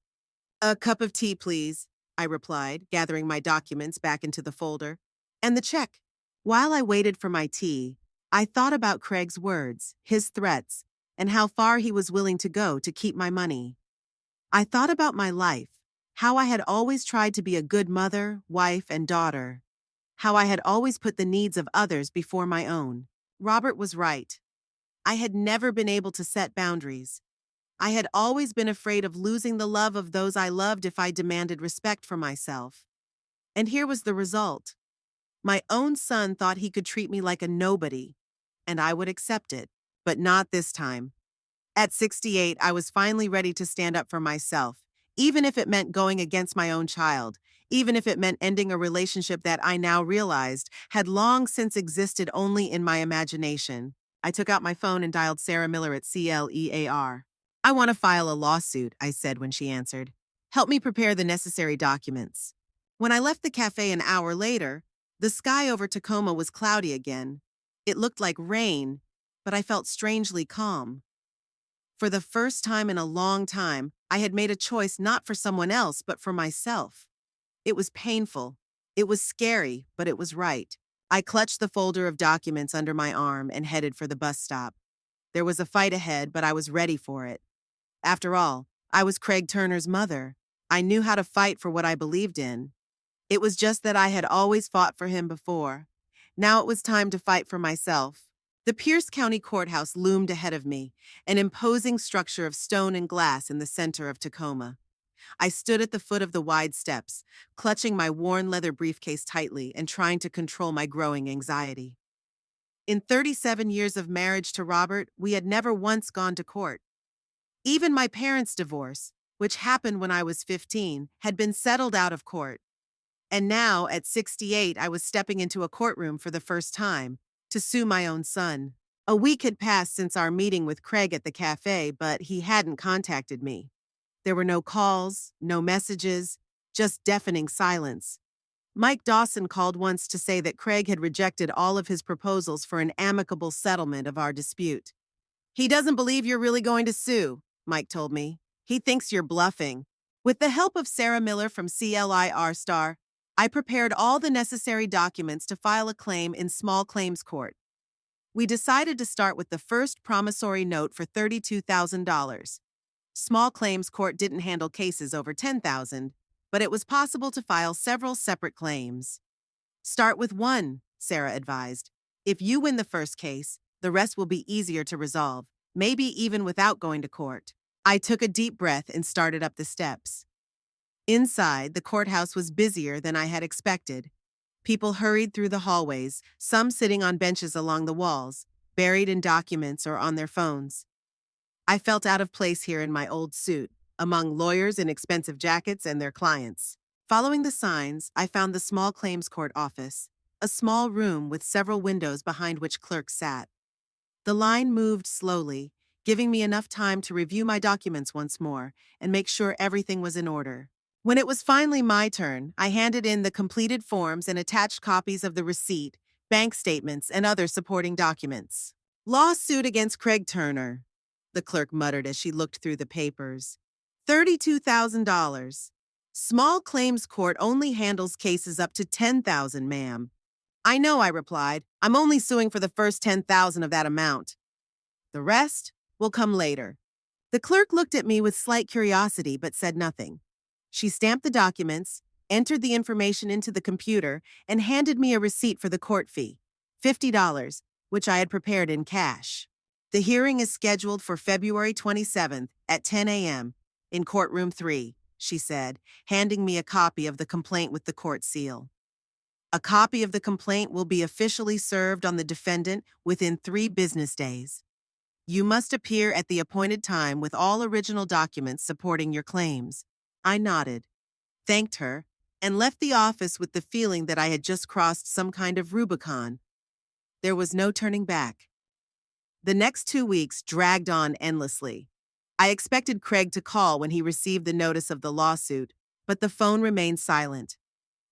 A cup of tea, please, I replied, gathering my documents back into the folder. And the check. While I waited for my tea, I thought about Craig's words, his threats, and how far he was willing to go to keep my money. I thought about my life, how I had always tried to be a good mother, wife, and daughter, how I had always put the needs of others before my own. Robert was right. I had never been able to set boundaries. I had always been afraid of losing the love of those I loved if I demanded respect for myself. And here was the result. My own son thought he could treat me like a nobody, and I would accept it, but not this time. At 68, I was finally ready to stand up for myself, even if it meant going against my own child, even if it meant ending a relationship that I now realized had long since existed only in my imagination. I took out my phone and dialed Sarah Miller at CLEAR. I want to file a lawsuit, I said when she answered. Help me prepare the necessary documents. When I left the cafe an hour later, the sky over Tacoma was cloudy again. It looked like rain, but I felt strangely calm. For the first time in a long time, I had made a choice not for someone else, but for myself. It was painful. It was scary, but it was right. I clutched the folder of documents under my arm and headed for the bus stop. There was a fight ahead, but I was ready for it. After all, I was Craig Turner's mother. I knew how to fight for what I believed in. It was just that I had always fought for him before. Now it was time to fight for myself. The Pierce County Courthouse loomed ahead of me, an imposing structure of stone and glass in the center of Tacoma. I stood at the foot of the wide steps, clutching my worn leather briefcase tightly and trying to control my growing anxiety. In 37 years of marriage to Robert, we had never once gone to court. Even my parents' divorce, which happened when I was 15, had been settled out of court. And now, at 68, I was stepping into a courtroom for the first time, to sue my own son. A week had passed since our meeting with Craig at the cafe, but he hadn't contacted me. There were no calls, no messages, just deafening silence. Mike Dawson called once to say that Craig had rejected all of his proposals for an amicable settlement of our dispute. He doesn't believe you're really going to sue, Mike told me. He thinks you're bluffing. With the help of Sarah Miller from CLIR Star, I prepared all the necessary documents to file a claim in small claims court. We decided to start with the first promissory note for $32,000. Small claims court didn't handle cases over $10,000, but it was possible to file several separate claims. Start with one, Sarah advised. If you win the first case, the rest will be easier to resolve, maybe even without going to court. I took a deep breath and started up the steps. Inside, the courthouse was busier than I had expected. People hurried through the hallways, some sitting on benches along the walls, buried in documents or on their phones. I felt out of place here in my old suit, among lawyers in expensive jackets and their clients. Following the signs, I found the small claims court office, a small room with several windows behind which clerks sat. The line moved slowly, giving me enough time to review my documents once more and make sure everything was in order. When it was finally my turn, I handed in the completed forms and attached copies of the receipt, bank statements, and other supporting documents. Lawsuit against Craig Turner, the clerk muttered as she looked through the papers. $32,000. Small claims court only handles cases up to $10,000, ma'am. I know, I replied. I'm only suing for the first $10,000 of that amount. The rest will come later. The clerk looked at me with slight curiosity but said nothing. She stamped the documents, entered the information into the computer, and handed me a receipt for the court fee, $50, which I had prepared in cash. The hearing is scheduled for February 27th at 10 a.m. in courtroom 3, she said, handing me a copy of the complaint with the court seal. A copy of the complaint will be officially served on the defendant within 3 business days. You must appear at the appointed time with all original documents supporting your claims. I nodded, thanked her, and left the office with the feeling that I had just crossed some kind of Rubicon. There was no turning back. The next 2 weeks dragged on endlessly. I expected Craig to call when he received the notice of the lawsuit, but the phone remained silent.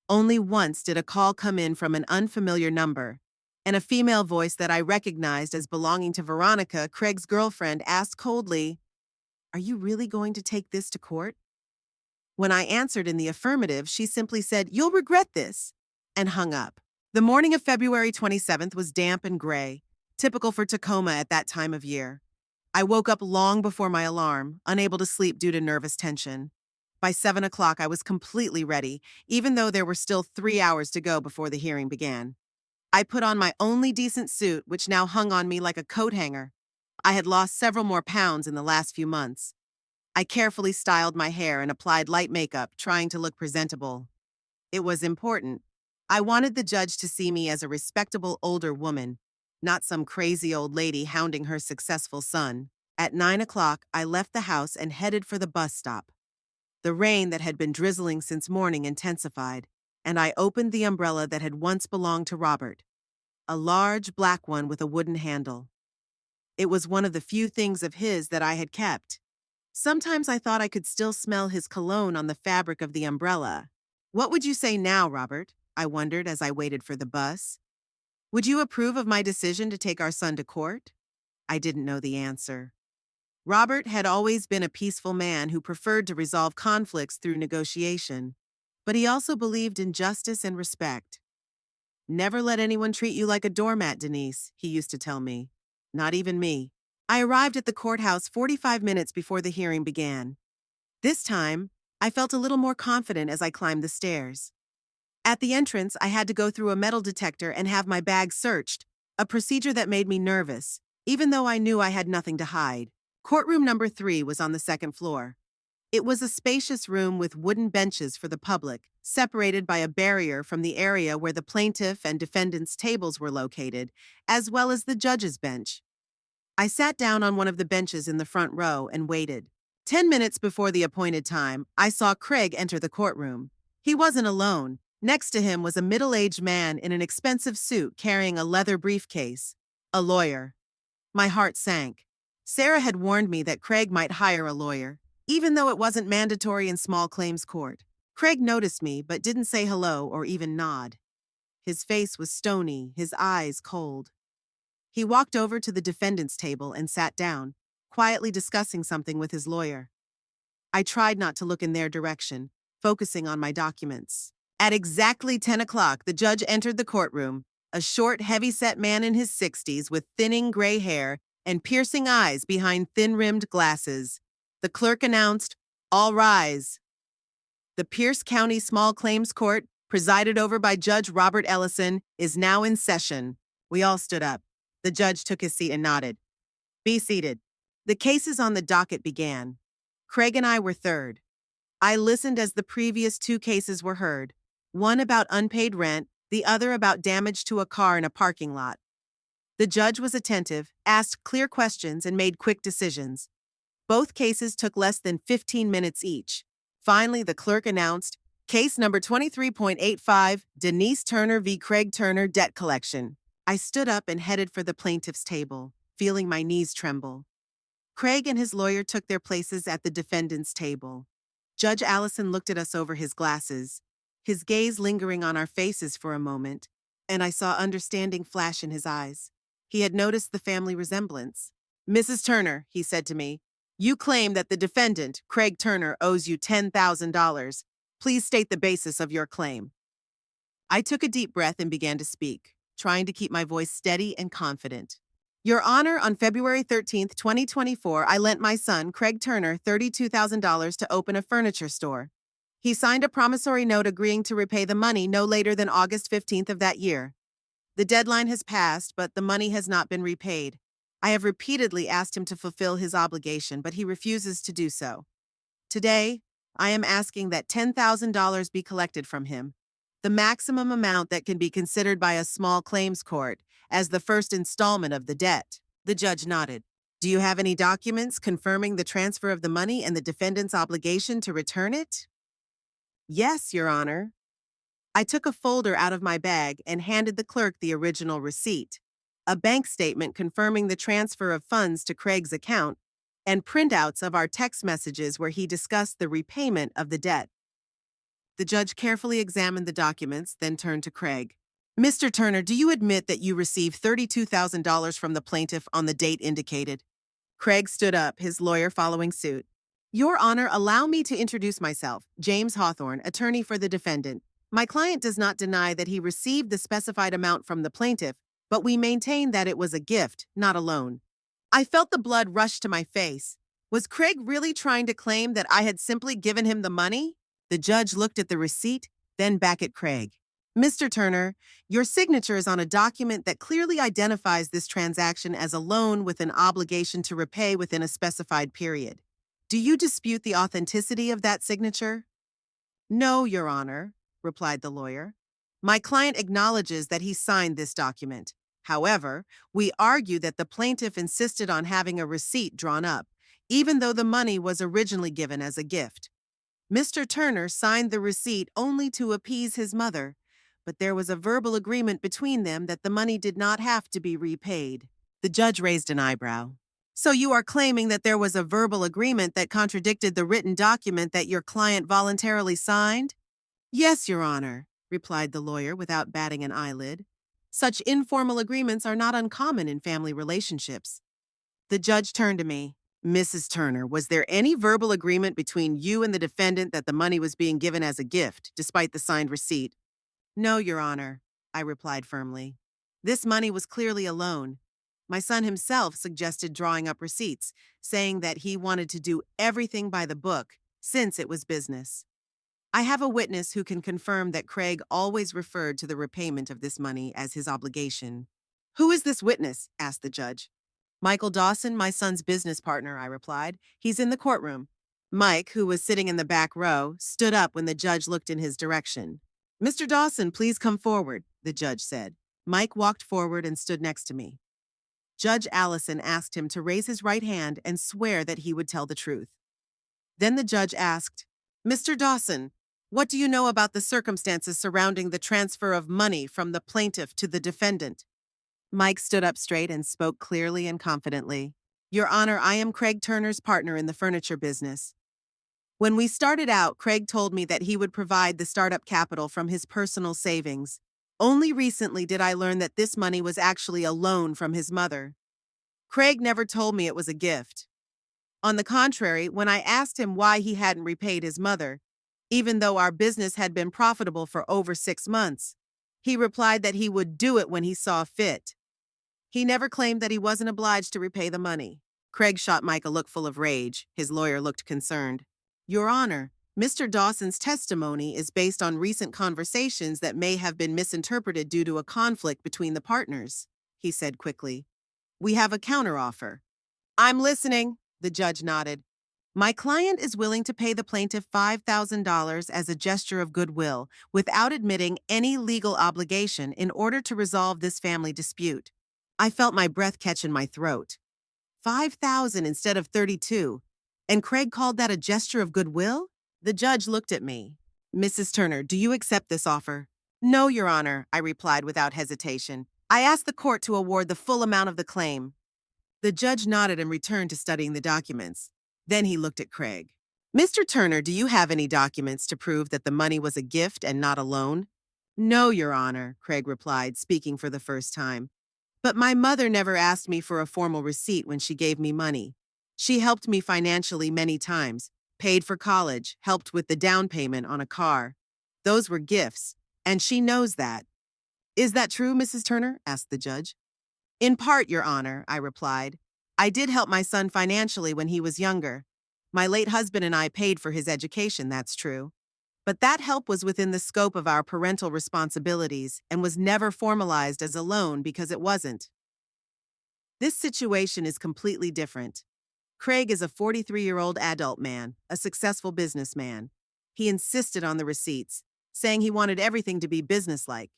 Only once did a call come in from an unfamiliar number, and a female voice that I recognized as belonging to Veronica, Craig's girlfriend, asked coldly, "Are you really going to take this to court?" When I answered in the affirmative, she simply said, "You'll regret this," and hung up. The morning of February 27th was damp and gray, typical for Tacoma at that time of year. I woke up long before my alarm, unable to sleep due to nervous tension. By 7 o'clock, I was completely ready, even though there were still 3 hours to go before the hearing began. I put on my only decent suit, which now hung on me like a coat hanger. I had lost several more pounds in the last few months. I carefully styled my hair and applied light makeup, trying to look presentable. It was important. I wanted the judge to see me as a respectable older woman, not some crazy old lady hounding her successful son. At 9 o'clock, I left the house and headed for the bus stop. The rain that had been drizzling since morning intensified, and I opened the umbrella that had once belonged to Robert, a large black one with a wooden handle. It was one of the few things of his that I had kept. Sometimes I thought I could still smell his cologne on the fabric of the umbrella. "What would you say now, Robert?" I wondered as I waited for the bus. "Would you approve of my decision to take our son to court?" I didn't know the answer. Robert had always been a peaceful man who preferred to resolve conflicts through negotiation, but he also believed in justice and respect. "Never let anyone treat you like a doormat, Denise," he used to tell me. Not even me. I arrived at the courthouse 45 minutes before the hearing began. This time, I felt a little more confident as I climbed the stairs. At the entrance, I had to go through a metal detector and have my bag searched, a procedure that made me nervous, even though I knew I had nothing to hide. Courtroom number 3 was on the second floor. It was a spacious room with wooden benches for the public, separated by a barrier from the area where the plaintiff and defendant's tables were located, as well as the judge's bench. I sat down on one of the benches in the front row and waited. 10 minutes before the appointed time, I saw Craig enter the courtroom. He wasn't alone. Next to him was a middle-aged man in an expensive suit carrying a leather briefcase, a lawyer. My heart sank. Sarah had warned me that Craig might hire a lawyer, even though it wasn't mandatory in small claims court. Craig noticed me but didn't say hello or even nod. His face was stony, his eyes cold. He walked over to the defendant's table and sat down, quietly discussing something with his lawyer. I tried not to look in their direction, focusing on my documents. At exactly 10 o'clock, the judge entered the courtroom, a short, heavy-set man in his 60s with thinning gray hair and piercing eyes behind thin-rimmed glasses. The clerk announced, "All rise." The Pierce County Small Claims Court, presided over by Judge Robert Ellison, is now in session. We all stood up. The judge took his seat and nodded. "Be seated." The cases on the docket began. Craig and I were third. I listened as the previous 2 cases were heard, one about unpaid rent, the other about damage to a car in a parking lot. The judge was attentive, asked clear questions, and made quick decisions. Both cases took less than 15 minutes each. Finally, the clerk announced, "Case number 23.85, Denise Turner v. Craig Turner, debt collection." I stood up and headed for the plaintiff's table, feeling my knees tremble. Craig and his lawyer took their places at the defendant's table. Judge Allison looked at us over his glasses, his gaze lingering on our faces for a moment, and I saw understanding flash in his eyes. He had noticed the family resemblance. "Mrs. Turner," he said to me, "you claim that the defendant, Craig Turner, owes you $10,000. Please state the basis of your claim." I took a deep breath and began to speak, trying to keep my voice steady and confident. "Your Honor, on February 13th, 2024, I lent my son, Craig Turner, $32,000 to open a furniture store. He signed a promissory note agreeing to repay the money no later than August 15th of that year. The deadline has passed, but the money has not been repaid. I have repeatedly asked him to fulfill his obligation, but he refuses to do so. Today, I am asking that $10,000 be collected from him, the maximum amount that can be considered by a small claims court as the first installment of the debt." The judge nodded. "Do you have any documents confirming the transfer of the money and the defendant's obligation to return it?" "Yes, Your Honor." I took a folder out of my bag and handed the clerk the original receipt, a bank statement confirming the transfer of funds to Craig's account, and printouts of our text messages where he discussed the repayment of the debt. The judge carefully examined the documents, then turned to Craig. "Mr. Turner, do you admit that you received $32,000 from the plaintiff on the date indicated?" Craig stood up, his lawyer following suit. "Your Honor, allow me to introduce myself, James Hawthorne, attorney for the defendant. My client does not deny that he received the specified amount from the plaintiff, but we maintain that it was a gift, not a loan." I felt the blood rush to my face. Was Craig really trying to claim that I had simply given him the money? The judge looked at the receipt, then back at Craig. "Mr. Turner, your signature is on a document that clearly identifies this transaction as a loan with an obligation to repay within a specified period. Do you dispute the authenticity of that signature?" "No, Your Honor," replied the lawyer. "My client acknowledges that he signed this document. However, we argue that the plaintiff insisted on having a receipt drawn up, even though the money was originally given as a gift. Mr. Turner signed the receipt only to appease his mother, but there was a verbal agreement between them that the money did not have to be repaid." The judge raised an eyebrow. "So you are claiming that there was a verbal agreement that contradicted the written document that your client voluntarily signed?" "Yes, Your Honor," replied the lawyer without batting an eyelid. "Such informal agreements are not uncommon in family relationships." The judge turned to me. "Mrs. Turner, was there any verbal agreement between you and the defendant that the money was being given as a gift, despite the signed receipt?" "No, Your Honor," I replied firmly. "This money was clearly a loan. My son himself suggested drawing up receipts, saying that he wanted to do everything by the book, since it was business. I have a witness who can confirm that Craig always referred to the repayment of this money as his obligation." "Who is this witness?" asked the judge. "Michael Dawson, my son's business partner," I replied. "He's in the courtroom." Mike, who was sitting in the back row, stood up when the judge looked in his direction. "Mr. Dawson, please come forward," the judge said. Mike walked forward and stood next to me. Judge Allison asked him to raise his right hand and swear that he would tell the truth. Then the judge asked, "Mr. Dawson, what do you know about the circumstances surrounding the transfer of money from the plaintiff to the defendant?" Mike stood up straight and spoke clearly and confidently. "Your Honor, I am Craig Turner's partner in the furniture business. When we started out, Craig told me that he would provide the startup capital from his personal savings. Only recently did I learn that this money was actually a loan from his mother. Craig never told me it was a gift. On the contrary, when I asked him why he hadn't repaid his mother, even though our business had been profitable for over 6 months, he replied that he would do it when he saw fit. He never claimed that he wasn't obliged to repay the money." Craig shot Mike a look full of rage. His lawyer looked concerned. "Your Honor, Mr. Dawson's testimony is based on recent conversations that may have been misinterpreted due to a conflict between the partners," he said quickly. "We have a counteroffer." "I'm listening," the judge nodded. "My client is willing to pay the plaintiff $5,000 as a gesture of goodwill without admitting any legal obligation in order to resolve this family dispute." I felt my breath catch in my throat. 5,000 instead of 32. And Craig called that a gesture of goodwill? The judge looked at me. "Mrs. Turner, do you accept this offer?" "No, Your Honor," I replied without hesitation. "I ask the court to award the full amount of the claim." The judge nodded and returned to studying the documents. Then he looked at Craig. "Mr. Turner, do you have any documents to prove that the money was a gift and not a loan?" No, Your Honor, Craig replied, speaking for the first time. But my mother never asked me for a formal receipt when she gave me money. She helped me financially many times, paid for college, helped with the down payment on a car. Those were gifts, and she knows that. Is that true, Mrs. Turner? Asked the judge. In part, Your Honor, I replied. I did help my son financially when he was younger. My late husband and I paid for his education, that's true. But that help was within the scope of our parental responsibilities and was never formalized as a loan because it wasn't. This situation is completely different. Craig is a 43-year-old adult man, a successful businessman. He insisted on the receipts, saying he wanted everything to be businesslike.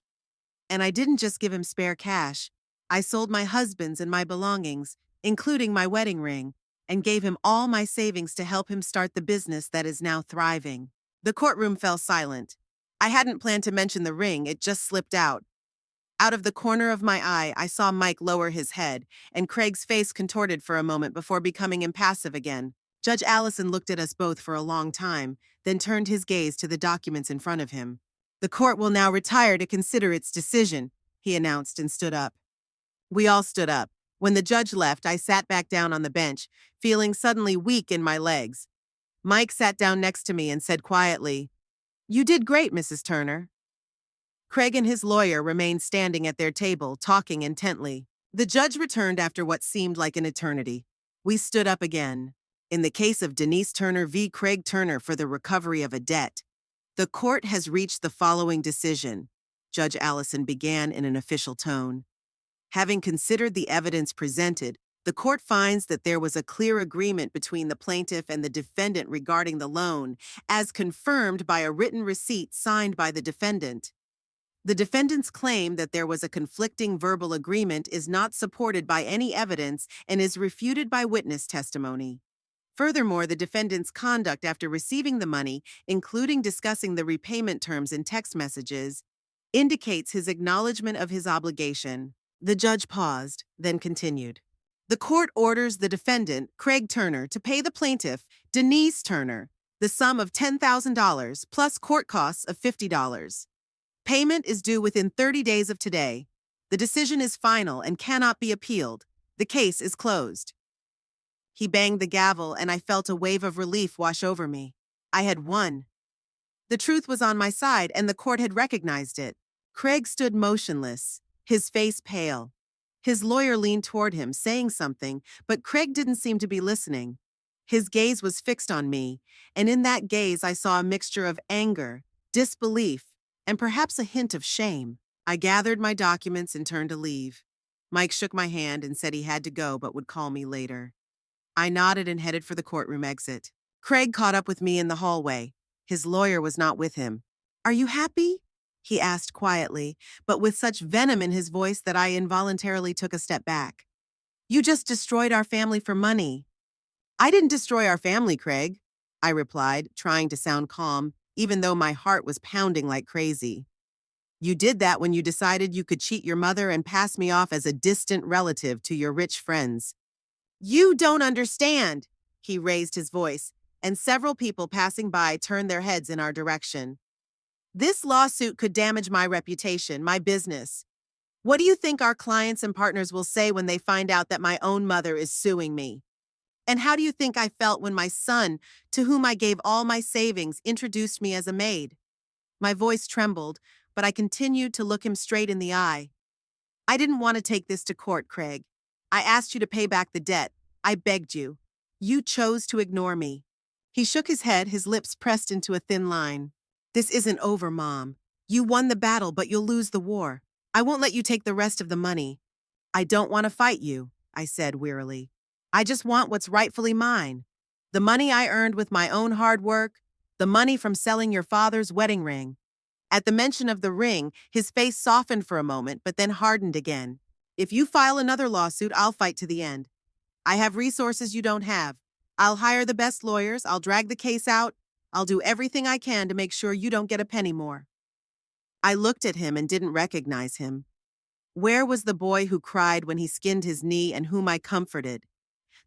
And I didn't just give him spare cash. I sold my husband's and my belongings, including my wedding ring, and gave him all my savings to help him start the business that is now thriving. The courtroom fell silent. I hadn't planned to mention the ring, it just slipped out. Out of the corner of my eye, I saw Mike lower his head, and Craig's face contorted for a moment before becoming impassive again. Judge Allison looked at us both for a long time, then turned his gaze to the documents in front of him. The court will now retire to consider its decision, he announced and stood up. We all stood up. When the judge left, I sat back down on the bench, feeling suddenly weak in my legs. Mike sat down next to me and said quietly, "You did great, Mrs. Turner." Craig and his lawyer remained standing at their table, talking intently. The judge returned after what seemed like an eternity. We stood up again. In the case of Denise Turner v. Craig Turner for the recovery of a debt, the court has reached the following decision, Judge Allison began in an official tone. Having considered the evidence presented, the court finds that there was a clear agreement between the plaintiff and the defendant regarding the loan, as confirmed by a written receipt signed by the defendant. The defendant's claim that there was a conflicting verbal agreement is not supported by any evidence and is refuted by witness testimony. Furthermore, the defendant's conduct after receiving the money, including discussing the repayment terms in text messages, indicates his acknowledgement of his obligation. The judge paused, then continued. The court orders the defendant, Craig Turner, to pay the plaintiff, Denise Turner, the sum of $10,000 plus court costs of $50. Payment is due within 30 days of today. The decision is final and cannot be appealed. The case is closed. He banged the gavel, and I felt a wave of relief wash over me. I had won. The truth was on my side, and the court had recognized it. Craig stood motionless, his face pale. His lawyer leaned toward him, saying something, but Craig didn't seem to be listening. His gaze was fixed on me, and in that gaze I saw a mixture of anger, disbelief, and perhaps a hint of shame. I gathered my documents and turned to leave. Mike shook my hand and said he had to go but would call me later. I nodded and headed for the courtroom exit. Craig caught up with me in the hallway. His lawyer was not with him. "Are you happy?" he asked quietly, but with such venom in his voice that I involuntarily took a step back. "You just destroyed our family for money." "I didn't destroy our family, Craig," I replied, trying to sound calm, even though my heart was pounding like crazy. "You did that when you decided you could cheat your mother and pass me off as a distant relative to your rich friends." "You don't understand," he raised his voice, and several people passing by turned their heads in our direction. "This lawsuit could damage my reputation, my business. What do you think our clients and partners will say when they find out that my own mother is suing me? And how do you think I felt when my son, to whom I gave all my savings, introduced me as a maid?" My voice trembled, but I continued to look him straight in the eye. "I didn't want to take this to court, Craig. I asked you to pay back the debt. I begged you. You chose to ignore me." He shook his head, his lips pressed into a thin line. "This isn't over, Mom. You won the battle, but you'll lose the war. I won't let you take the rest of the money." "I don't want to fight you," I said wearily. "I just want what's rightfully mine. The money I earned with my own hard work, the money from selling your father's wedding ring." At the mention of the ring, his face softened for a moment, but then hardened again. "If you file another lawsuit, I'll fight to the end. I have resources you don't have. I'll hire the best lawyers, I'll drag the case out, I'll do everything I can to make sure you don't get a penny more." I looked at him and didn't recognize him. Where was the boy who cried when he skinned his knee and whom I comforted?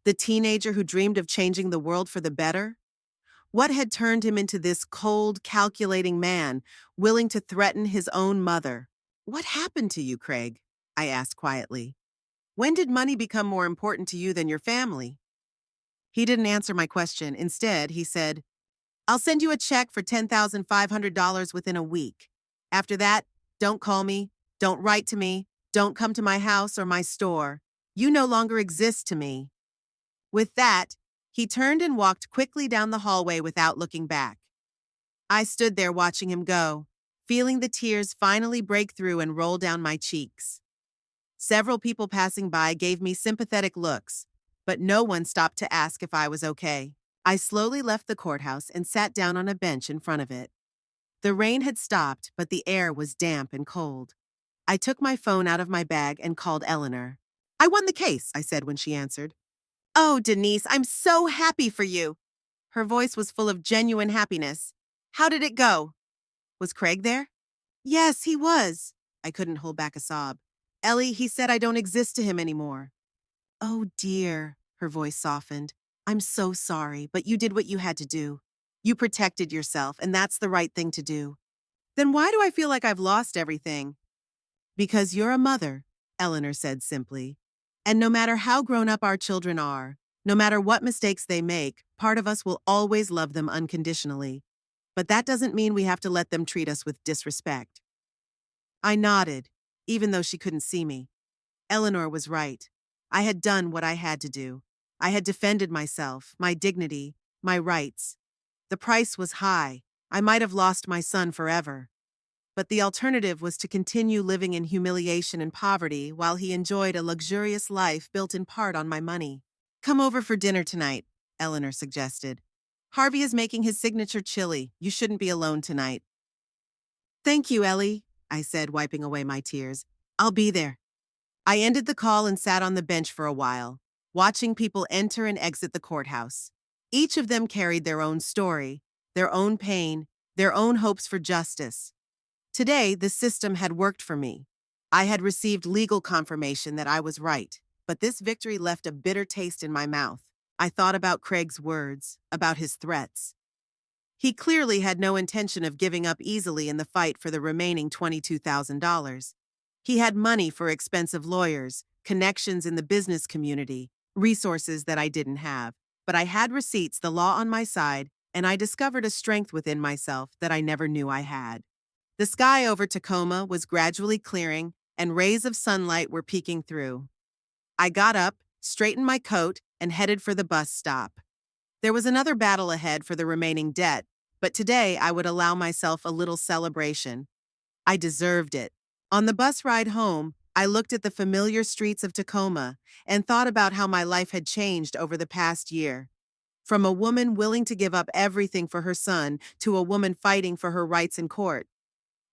The teenager who dreamed of changing the world for the better? What had turned him into this cold, calculating man, willing to threaten his own mother? "What happened to you, Craig?" I asked quietly. "When did money become more important to you than your family?" He didn't answer my question. Instead, he said, "I'll send you a check for $10,500 within a week. After that, don't call me, don't write to me, don't come to my house or my store. You no longer exist to me." With that, he turned and walked quickly down the hallway without looking back. I stood there watching him go, feeling the tears finally break through and roll down my cheeks. Several people passing by gave me sympathetic looks, but no one stopped to ask if I was okay. I slowly left the courthouse and sat down on a bench in front of it. The rain had stopped, but the air was damp and cold. I took my phone out of my bag and called Eleanor. "I won the case," I said when she answered. "Oh, Denise, I'm so happy for you." Her voice was full of genuine happiness. "How did it go?" "Was Craig there?" "Yes, he was." I couldn't hold back a sob. "Ellie, he said I don't exist to him anymore." "Oh dear," her voice softened. "I'm so sorry, but you did what you had to do. You protected yourself, and that's the right thing to do." "Then why do I feel like I've lost everything?" "Because you're a mother," Eleanor said simply. "And no matter how grown up our children are, no matter what mistakes they make, part of us will always love them unconditionally. But that doesn't mean we have to let them treat us with disrespect." I nodded, even though she couldn't see me. Eleanor was right. I had done what I had to do. I had defended myself, my dignity, my rights. The price was high. I might have lost my son forever. But the alternative was to continue living in humiliation and poverty while he enjoyed a luxurious life built in part on my money. "Come over for dinner tonight," Eleanor suggested. "Harvey is making his signature chili. You shouldn't be alone tonight." "Thank you, Ellie," I said, wiping away my tears. "I'll be there." I ended the call and sat on the bench for a while, watching people enter and exit the courthouse. Each of them carried their own story, their own pain, their own hopes for justice. Today, the system had worked for me. I had received legal confirmation that I was right, but this victory left a bitter taste in my mouth. I thought about Craig's words, about his threats. He clearly had no intention of giving up easily in the fight for the remaining $22,000. He had money for expensive lawyers, connections in the business community, resources that I didn't have. But I had receipts, the law on my side, and I discovered a strength within myself that I never knew I had. The sky over Tacoma was gradually clearing, and rays of sunlight were peeking through. I got up, straightened my coat, and headed for the bus stop. There was another battle ahead for the remaining debt, but today I would allow myself a little celebration. I deserved it. On the bus ride home, I looked at the familiar streets of Tacoma and thought about how my life had changed over the past year. From a woman willing to give up everything for her son to a woman fighting for her rights in court.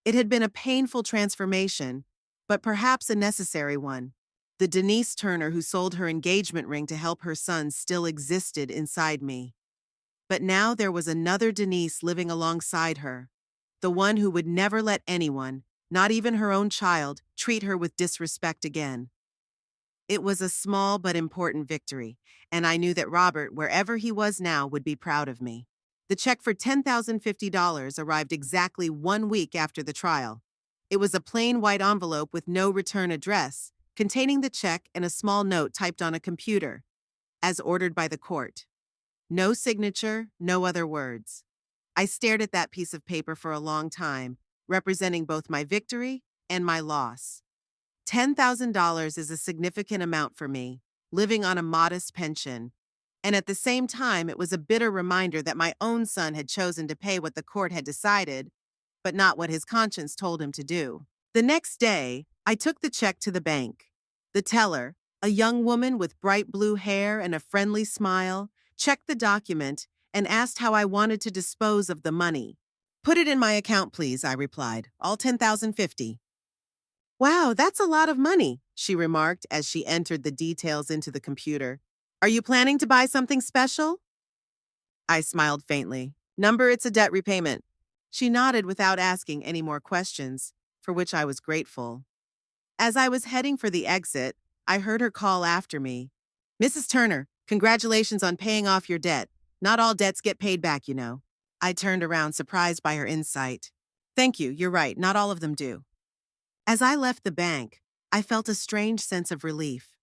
It had been a painful transformation, but perhaps a necessary one. The Denise Turner who sold her engagement ring to help her son still existed inside me. But now there was another Denise living alongside her, the one who would never let anyone, not even her own child, treat her with disrespect again. It was a small but important victory, and I knew that Robert, wherever he was now, would be proud of me. The check for $10,050 arrived exactly 1 week after the trial. It was a plain white envelope with no return address, containing the check and a small note typed on a computer, as ordered by the court. No signature, no other words. I stared at that piece of paper for a long time, representing both my victory and my loss. $10,000 is a significant amount for me, living on a modest pension. And at the same time, it was a bitter reminder that my own son had chosen to pay what the court had decided, but not what his conscience told him to do. The next day, I took the check to the bank. The teller, a young woman with bright blue hair and a friendly smile, checked the document and asked how I wanted to dispose of the money. "Put it in my account, please," I replied. "All $10,050. "Wow, that's a lot of money," she remarked as she entered the details into the computer. "Are you planning to buy something special?" I smiled faintly. "Number, it's a debt repayment." She nodded without asking any more questions, for which I was grateful. As I was heading for the exit, I heard her call after me. "Mrs. Turner, congratulations on paying off your debt. Not all debts get paid back, you know. I turned around, surprised by her insight. Thank you, you're right, not all of them do. As I left the bank, I felt a strange sense of relief.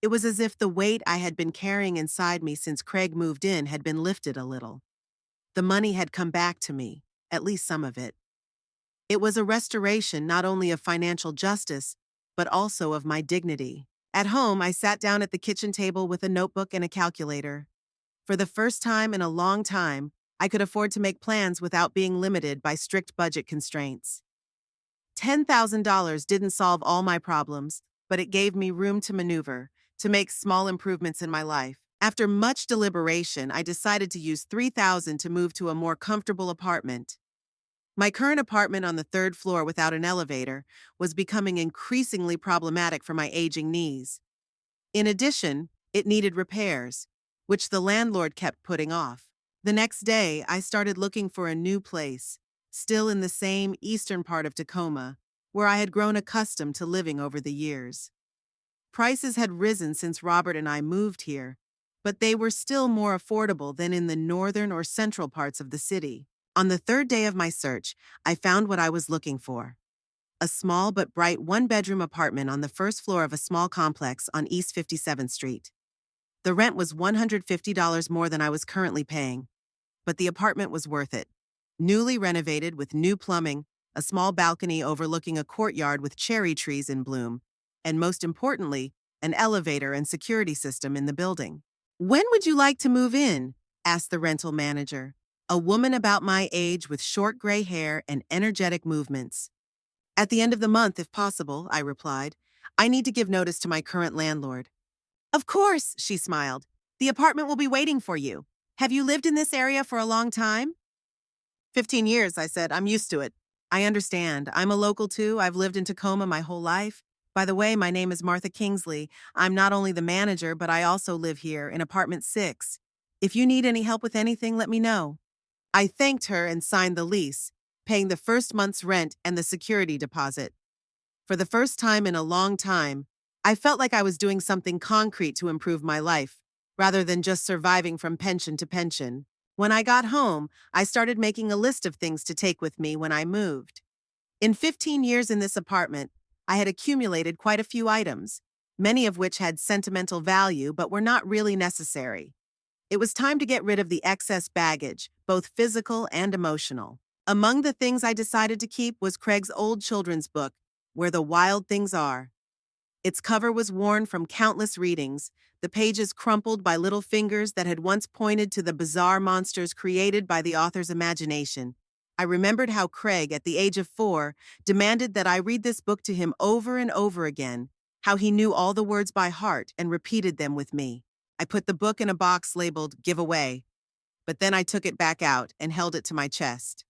It was as if the weight I had been carrying inside me since Craig moved in had been lifted a little. The money had come back to me, at least some of it. It was a restoration not only of financial justice, but also of my dignity. At home, I sat down at the kitchen table with a notebook and a calculator. For the first time in a long time, I could afford to make plans without being limited by strict budget constraints. $10,000 didn't solve all my problems, but it gave me room to maneuver, to make small improvements in my life. After much deliberation, I decided to use $3,000 to move to a more comfortable apartment. My current apartment on the third floor without an elevator was becoming increasingly problematic for my aging knees. In addition, it needed repairs, which the landlord kept putting off. The next day, I started looking for a new place, still in the same eastern part of Tacoma, where I had grown accustomed to living over the years. Prices had risen since Robert and I moved here, but they were still more affordable than in the northern or central parts of the city. On the third day of my search, I found what I was looking for. A small but bright one-bedroom apartment on the first floor of a small complex on East 57th Street. The rent was $150 more than I was currently paying, but the apartment was worth it. Newly renovated with new plumbing, a small balcony overlooking a courtyard with cherry trees in bloom, and most importantly, an elevator and security system in the building. "When would you like to move in?" asked the rental manager, a woman about my age with short gray hair and energetic movements. "At the end of the month, if possible," I replied. "I need to give notice to my current landlord." "Of course," she smiled. "The apartment will be waiting for you. Have you lived in this area for a long time?" 15 years, I said. "I'm used to it." "I understand. I'm a local too. I've lived in Tacoma my whole life. By the way, my name is Martha Kingsley. I'm not only the manager, but I also live here in apartment 6. If you need any help with anything, let me know." I thanked her and signed the lease, paying the first month's rent and the security deposit. For the first time in a long time, I felt like I was doing something concrete to improve my life, rather than just surviving from pension to pension. When I got home, I started making a list of things to take with me when I moved. In 15 years in this apartment, I had accumulated quite a few items, many of which had sentimental value but were not really necessary. It was time to get rid of the excess baggage, both physical and emotional. Among the things I decided to keep was Craig's old children's book, Where the Wild Things Are. Its cover was worn from countless readings, the pages crumpled by little fingers that had once pointed to the bizarre monsters created by the author's imagination. I remembered how Craig, at the age of 4, demanded that I read this book to him over and over again, how he knew all the words by heart and repeated them with me. I put the book in a box labeled "Give Away," but then I took it back out and held it to my chest.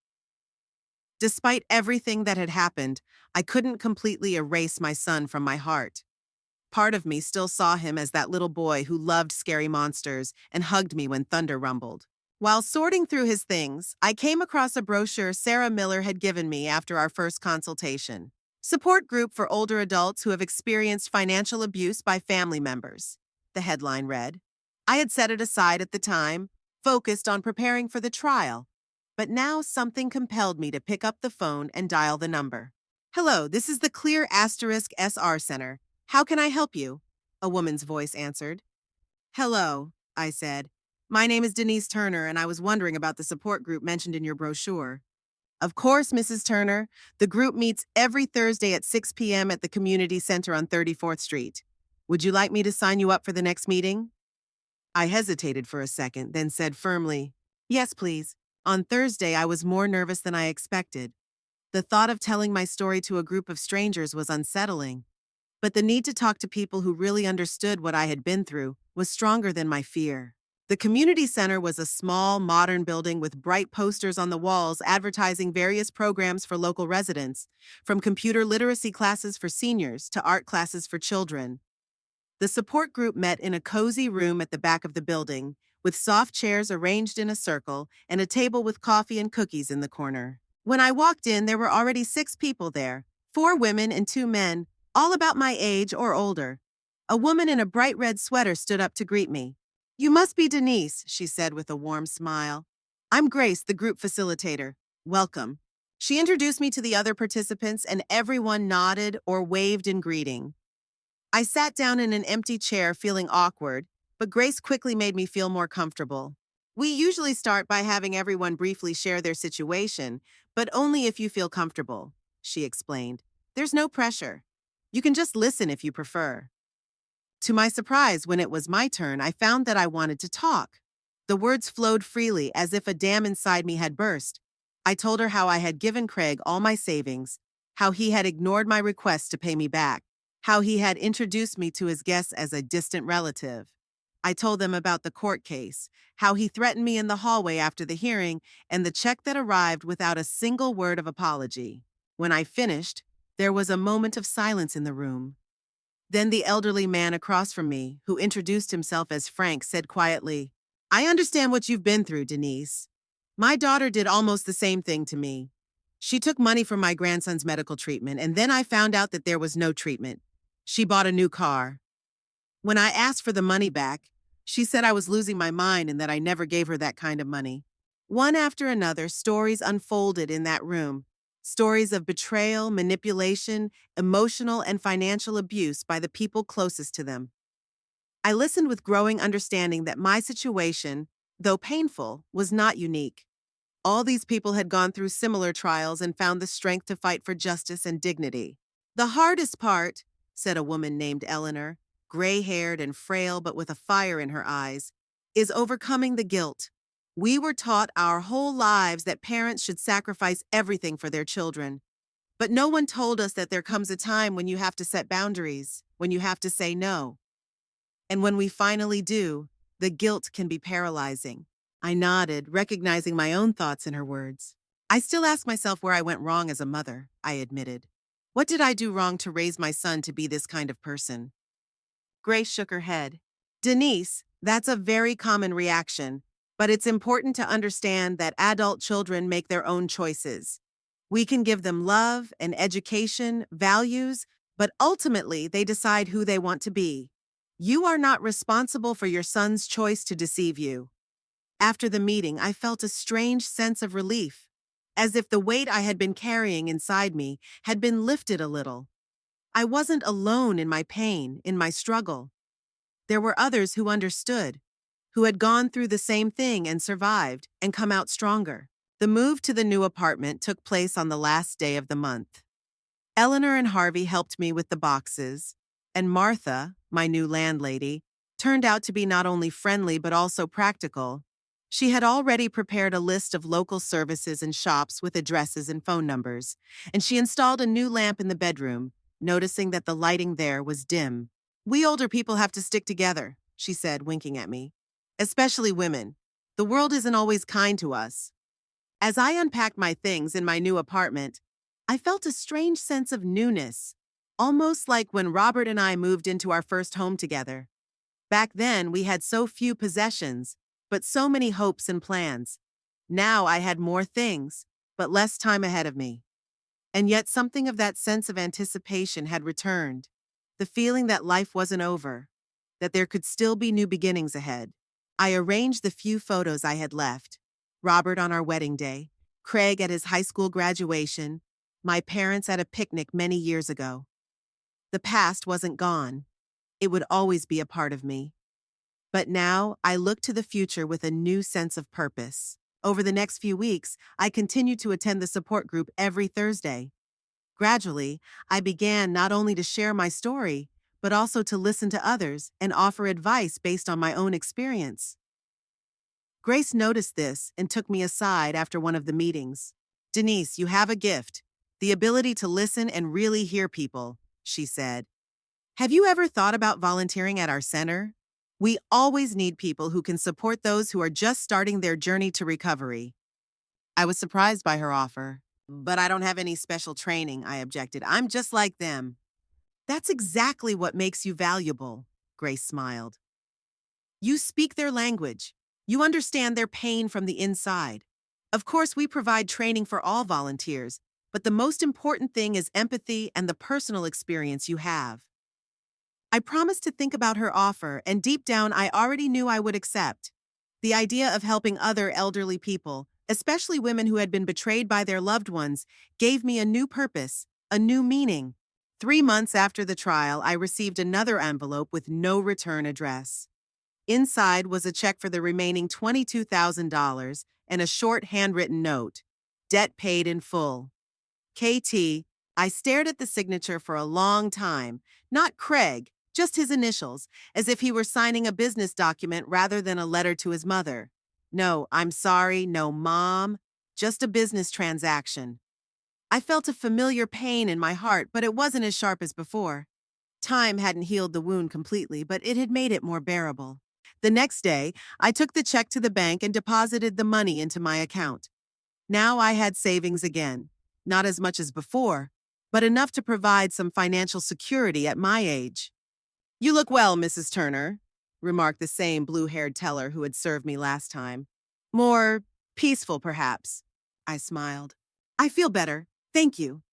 Despite everything that had happened, I couldn't completely erase my son from my heart. Part of me still saw him as that little boy who loved scary monsters and hugged me when thunder rumbled. While sorting through his things, I came across a brochure Sarah Miller had given me after our first consultation. "Support Group for Older Adults Who Have Experienced Financial Abuse by Family Members," the headline read. I had set it aside at the time, focused on preparing for the trial, but now something compelled me to pick up the phone and dial the number. "Hello, this is the Clear Asterisk SR Center. How can I help you?" a woman's voice answered. "Hello," I said. "My name is Denise Turner, and I was wondering about the support group mentioned in your brochure." "Of course, Mrs. Turner. The group meets every Thursday at 6 p.m. at the Community Center on 34th Street. Would you like me to sign you up for the next meeting?" I hesitated for a second, then said firmly, "Yes, please." On Thursday, I was more nervous than I expected. The thought of telling my story to a group of strangers was unsettling, but the need to talk to people who really understood what I had been through was stronger than my fear. The community center was a small, modern building with bright posters on the walls advertising various programs for local residents, from computer literacy classes for seniors to art classes for children. The support group met in a cozy room at the back of the building, with soft chairs arranged in a circle and a table with coffee and cookies in the corner. When I walked in, there were already 6 people there, 4 women and 2 men, all about my age or older. A woman in a bright red sweater stood up to greet me. You must be Denise, she said with a warm smile. I'm Grace, the group facilitator. Welcome. She introduced me to the other participants, and everyone nodded or waved in greeting. I sat down in an empty chair feeling awkward, but Grace quickly made me feel more comfortable. We usually start by having everyone briefly share their situation, but only if you feel comfortable, she explained. There's no pressure. You can just listen if you prefer. To my surprise, when it was my turn, I found that I wanted to talk. The words flowed freely as if a dam inside me had burst. I told her how I had given Craig all my savings, how he had ignored my request to pay me back, how he had introduced me to his guests as a distant relative. I told them about the court case, how he threatened me in the hallway after the hearing, and the check that arrived without a single word of apology. When I finished, there was a moment of silence in the room. Then the elderly man across from me, who introduced himself as Frank, said quietly, I understand what you've been through, Denise. My daughter did almost the same thing to me. She took money from my grandson's medical treatment, and then I found out that there was no treatment. She bought a new car. When I asked for the money back, she said I was losing my mind and that I never gave her that kind of money. One after another, stories unfolded in that room. Stories of betrayal, manipulation, emotional and financial abuse by the people closest to them. I listened with growing understanding that my situation, though painful, was not unique. All these people had gone through similar trials and found the strength to fight for justice and dignity. The hardest part, said a woman named Eleanor, gray-haired and frail but with a fire in her eyes, is overcoming the guilt. We were taught our whole lives that parents should sacrifice everything for their children. But no one told us that there comes a time when you have to set boundaries, when you have to say no. And when we finally do, the guilt can be paralyzing. I nodded, recognizing my own thoughts in her words. I still ask myself where I went wrong as a mother, I admitted. What did I do wrong to raise my son to be this kind of person? Grace shook her head. Denise, that's a very common reaction, but it's important to understand that adult children make their own choices. We can give them love and education, values, but ultimately they decide who they want to be. You are not responsible for your son's choice to deceive you. After the meeting, I felt a strange sense of relief, as if the weight I had been carrying inside me had been lifted a little. I wasn't alone in my pain, in my struggle. There were others who understood, who had gone through the same thing and survived and come out stronger. The move to the new apartment took place on the last day of the month. Eleanor and Harvey helped me with the boxes, and Martha, my new landlady, turned out to be not only friendly but also practical. She had already prepared a list of local services and shops with addresses and phone numbers, and she installed a new lamp in the bedroom, noticing that the lighting there was dim. We older people have to stick together, she said, winking at me. Especially women. The world isn't always kind to us. As I unpacked my things in my new apartment, I felt a strange sense of newness, almost like when Robert and I moved into our first home together. Back then, we had so few possessions, but so many hopes and plans. Now I had more things, but less time ahead of me. And yet something of that sense of anticipation had returned, the feeling that life wasn't over, that there could still be new beginnings ahead. I arranged the few photos I had left: Robert on our wedding day, Craig at his high school graduation, my parents at a picnic many years ago. The past wasn't gone. It would always be a part of me. But now I look to the future with a new sense of purpose. Over the next few weeks, I continued to attend the support group every Thursday. Gradually, I began not only to share my story, but also to listen to others and offer advice based on my own experience. Grace noticed this and took me aside after one of the meetings. Denise, you have a gift, the ability to listen and really hear people, she said. Have you ever thought about volunteering at our center? We always need people who can support those who are just starting their journey to recovery. I was surprised by her offer. But I don't have any special training, I objected. I'm just like them. That's exactly what makes you valuable, Grace smiled. You speak their language. You understand their pain from the inside. Of course, we provide training for all volunteers, but the most important thing is empathy and the personal experience you have. I promised to think about her offer, and deep down, I already knew I would accept. The idea of helping other elderly people, especially women who had been betrayed by their loved ones, gave me a new purpose, a new meaning. 3 months after the trial, I received another envelope with no return address. Inside was a check for the remaining $22,000 and a short handwritten note. Debt paid in full. KT. I stared at the signature for a long time. Not Craig, just his initials, as if he were signing a business document rather than a letter to his mother. No, I'm sorry, no mom, just a business transaction. I felt a familiar pain in my heart, but it wasn't as sharp as before. Time hadn't healed the wound completely, but it had made it more bearable. The next day, I took the check to the bank and deposited the money into my account. Now I had savings again. Not as much as before, but enough to provide some financial security at my age. "You look well, Mrs. Turner," remarked the same blue-haired teller who had served me last time. "More peaceful, perhaps." I smiled. "I feel better. Thank you."